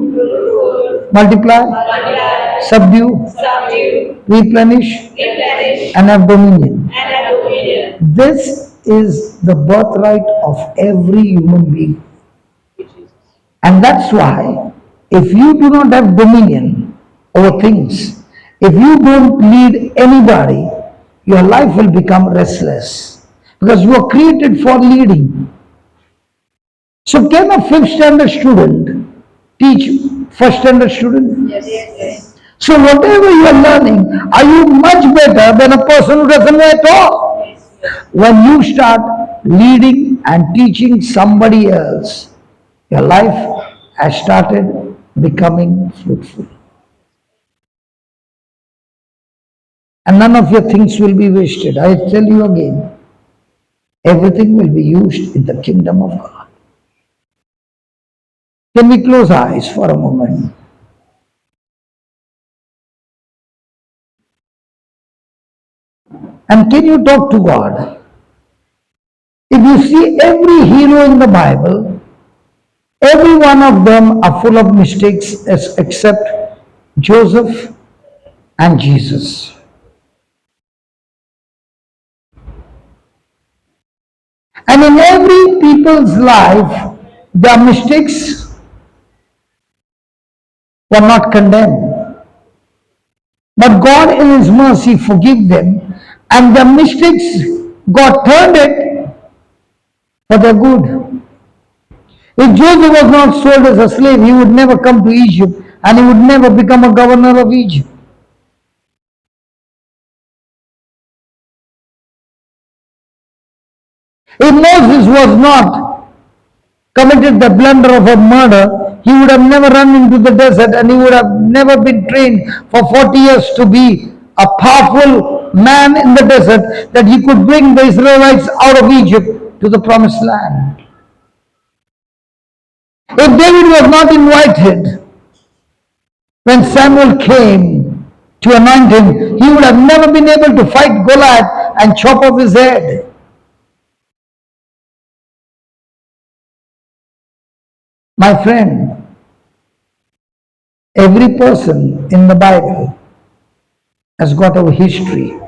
Multiply. Subdue. Replenish. And have dominion. This is the birthright of every human being. And that's why if you do not have dominion over things, if you don't lead anybody, your life will become restless. Because you are created for leading. So can a 5th standard student teach 1st standard student? Yes. So whatever you are learning, are you much better than a person who doesn't know at all? When you start leading and teaching somebody else, your life has started becoming fruitful. And none of your things will be wasted. I tell you again, everything will be used in the kingdom of God. Can we close our eyes for a moment? And can you talk to God? If you see every hero in the Bible, every one of them are full of mistakes except Joseph and Jesus. And in every people's life, their mistakes were not condemned. But God in His mercy forgave them, and their mistakes, God turned it for their good. If Joseph was not sold as a slave, he would never come to Egypt, and he would never become a governor of Egypt. If Moses was not committed the blunder of a murder, he would have never run into the desert, and he would have never been trained for 40 years to be a powerful man in the desert, that he could bring the Israelites out of Egypt to the promised land. If David was not invited when Samuel came to anoint him, he would have never been able to fight Goliath and chop off his head. My friend, every person in the Bible has got a history.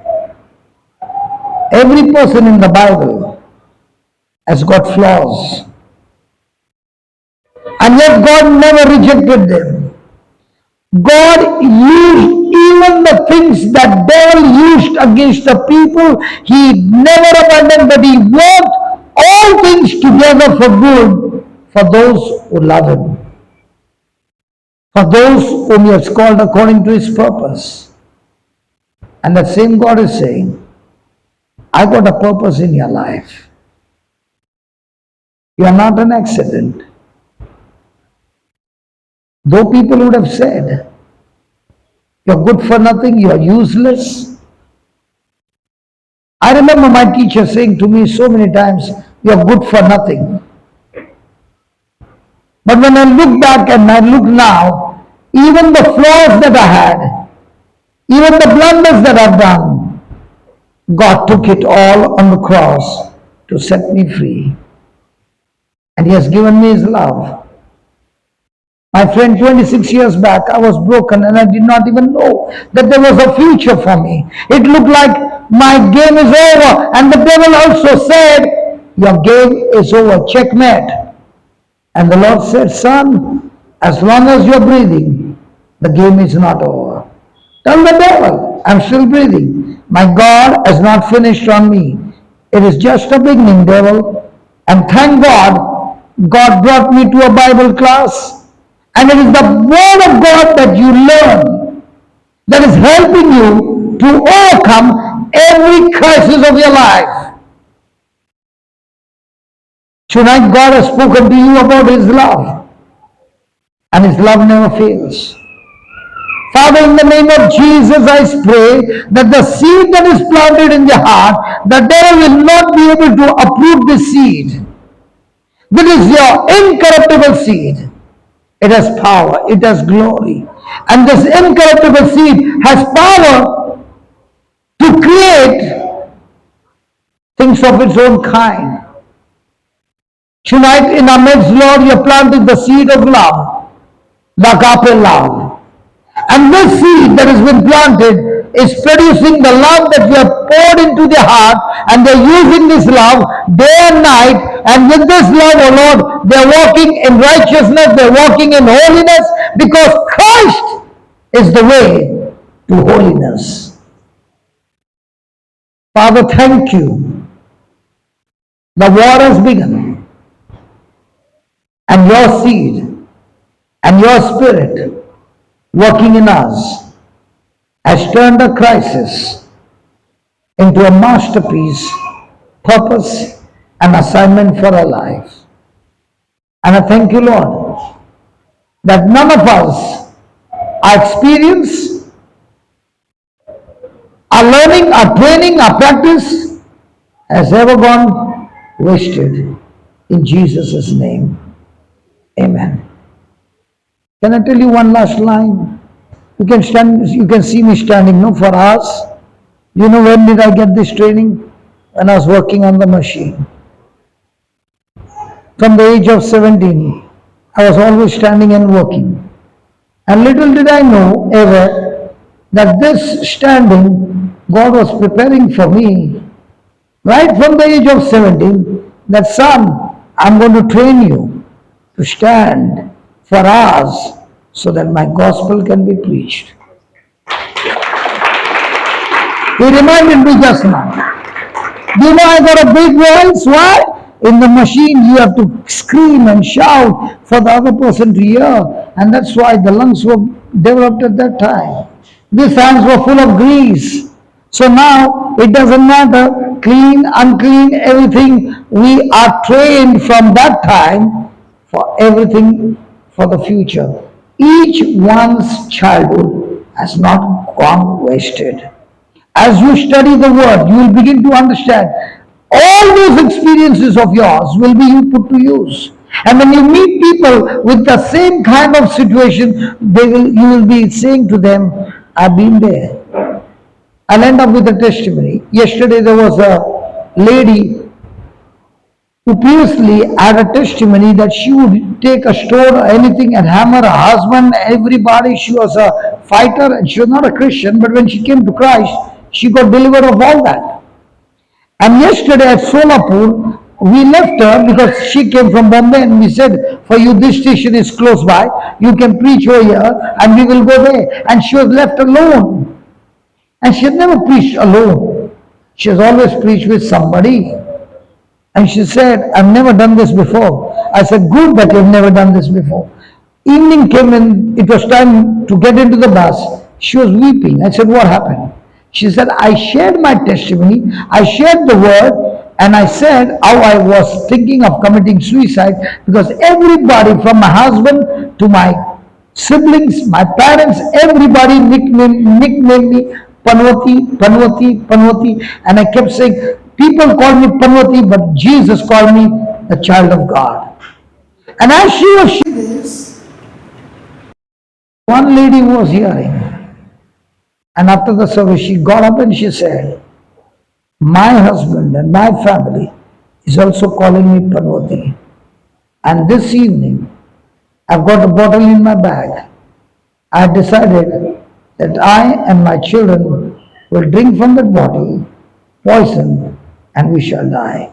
Every person in the Bible has got flaws. And yet God never rejected them. God used even the things that devil used against the people. He never abandoned, but he worked all things together for good for those who love him, for those whom he has called according to his purpose. And that same God is saying, I got a purpose in your life. You are not an accident. Though people would have said, you're good for nothing, you're useless. I remember my teacher saying to me so many times, you're good for nothing. But when I look back and I look now, even the flaws that I had, even the blunders that I've done, God took it all on the cross to set me free. And he has given me his love. My friend, 26 years back, I was broken and I did not even know that there was a future for me. It looked like my game is over. And the devil also said, your game is over, checkmate. And the Lord said, son, as long as you're breathing, the game is not over. Tell the devil, I'm still breathing. My God has not finished on me. It is just a beginning, devil. And thank God, God brought me to a Bible class. And it is the word of God that you learn that is helping you to overcome every crisis of your life. Tonight God has spoken to you about his love. And his love never fails. Father, in the name of Jesus, I pray that the seed that is planted in your heart, the devil will not be able to uproot this seed. This is your incorruptible seed. It has power, it has glory. And this incorruptible seed has power to create things of its own kind. Tonight in our midst, Lord, you have planted the seed of love, the agape love. And this seed that has been planted is producing the love that you have poured into their heart, and they're using this love day and night. And with this love, oh Lord, they're walking in righteousness, they're walking in holiness, because Christ is the way to holiness. Father, thank you. The war has begun, and your seed and your spirit working in us has turned a crisis into a masterpiece, purpose, and assignment for our life. And I thank you, Lord, that none of us, our experience, our learning, our training, our practice has ever gone wasted. In Jesus' name, amen. Can I tell you one last line? You can stand, you can see me standing, no, for hours. You know when did I get this training? When I was working on the machine. From the age of 17, I was always standing and working. And little did I know ever that this standing, God was preparing for me. Right from the age of 17, that son, I'm going to train you to stand for hours so that my gospel can be preached. He reminded me just now. Do you know I got a big voice? Why? In the machine you have to scream and shout for the other person to hear. And that's why the lungs were developed at that time. These hands were full of grease. So now it doesn't matter, clean, unclean, everything. We are trained from that time for everything for the future. Each one's childhood has not gone wasted. As you study the word, you will begin to understand all those experiences of yours will be put to use. And when you meet people with the same kind of situation, you will be saying to them, I've been there. I'll end up with a testimony. Yesterday there was a lady who previously had a testimony that she would take a stone or anything and hammer her husband, everybody. She was a fighter and she was not a Christian, but when she came to Christ, she got delivered of all that. And yesterday at Solapur, we left her because she came from Bombay and we said, for you, this station is close by. You can preach over here and we will go there. And she was left alone. And she had never preached alone. She has always preached with somebody. And she said, I've never done this before. I said, good that you've never done this before. Evening came and it was time to get into the bus. She was weeping. I said, what happened? She said, I shared my testimony, I shared the word, and I said how I was thinking of committing suicide because everybody from my husband to my siblings, my parents, everybody nicknamed me Panwati, Panwati, Panwati, and I kept saying, people call me Panwati, but Jesus called me the child of God. And as she was sharing this, one lady was hearing, and after the service, she got up and she said, my husband and my family is also calling me Panwati. And this evening, I've got a bottle in my bag. I decided that I and my children will drink from that bottle, poison, and we shall die.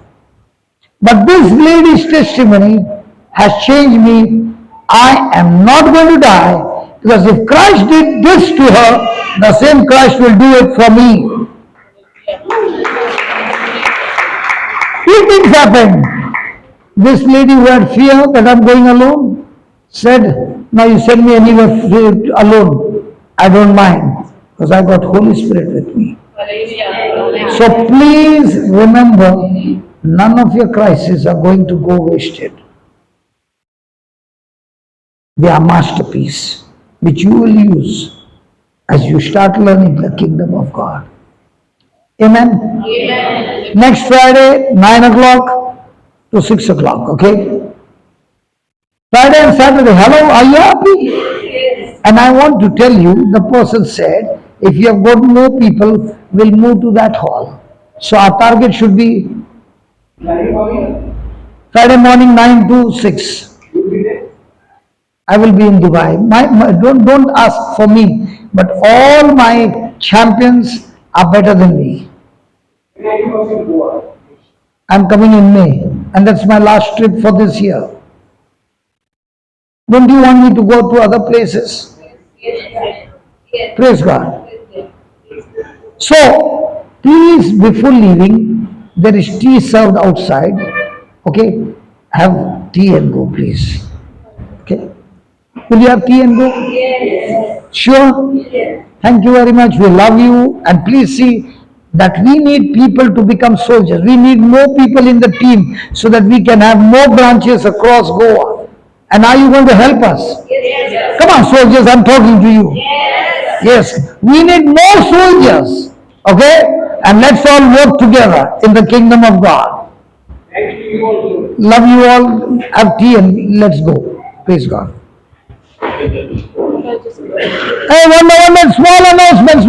But this lady's testimony has changed me. I am not going to die because if Christ did this to her, the same Christ will do it for me. Two things happened. This lady who had fear that I'm going alone said, now you send me anywhere alone. I don't mind because I got Holy Spirit with me. So please remember, none of your crises are going to go wasted. They are masterpiece which you will use as you start learning the kingdom of God. Amen? Amen. Next Friday, 9 o'clock to 6 o'clock, okay? Friday and Saturday, hello, are you happy? Yes. And I want to tell you, the person said, if you have got more people, we'll move to that hall. So our target should be Friday morning 9 to 6. I will be in Dubai. Don't ask for me, but all my champions are better than me. I'm coming in May, and that's my last trip for this year. Don't you want me to go to other places? Praise God. So, please, before leaving, there is tea served outside. Okay? Have tea and go, please. Okay? Will you have tea and go? Yes. Sure? Yes. Thank you very much. We love you. And please see that we need people to become soldiers. We need more people in the team so that we can have more branches across Goa. And are you going to help us? Yes. Come on, soldiers, I'm talking to you. Yes. Yes. We need more soldiers. Okay? And let's all work together in the kingdom of God. Love you all. Have tea and let's go. Praise God. Hey, one more small announcement.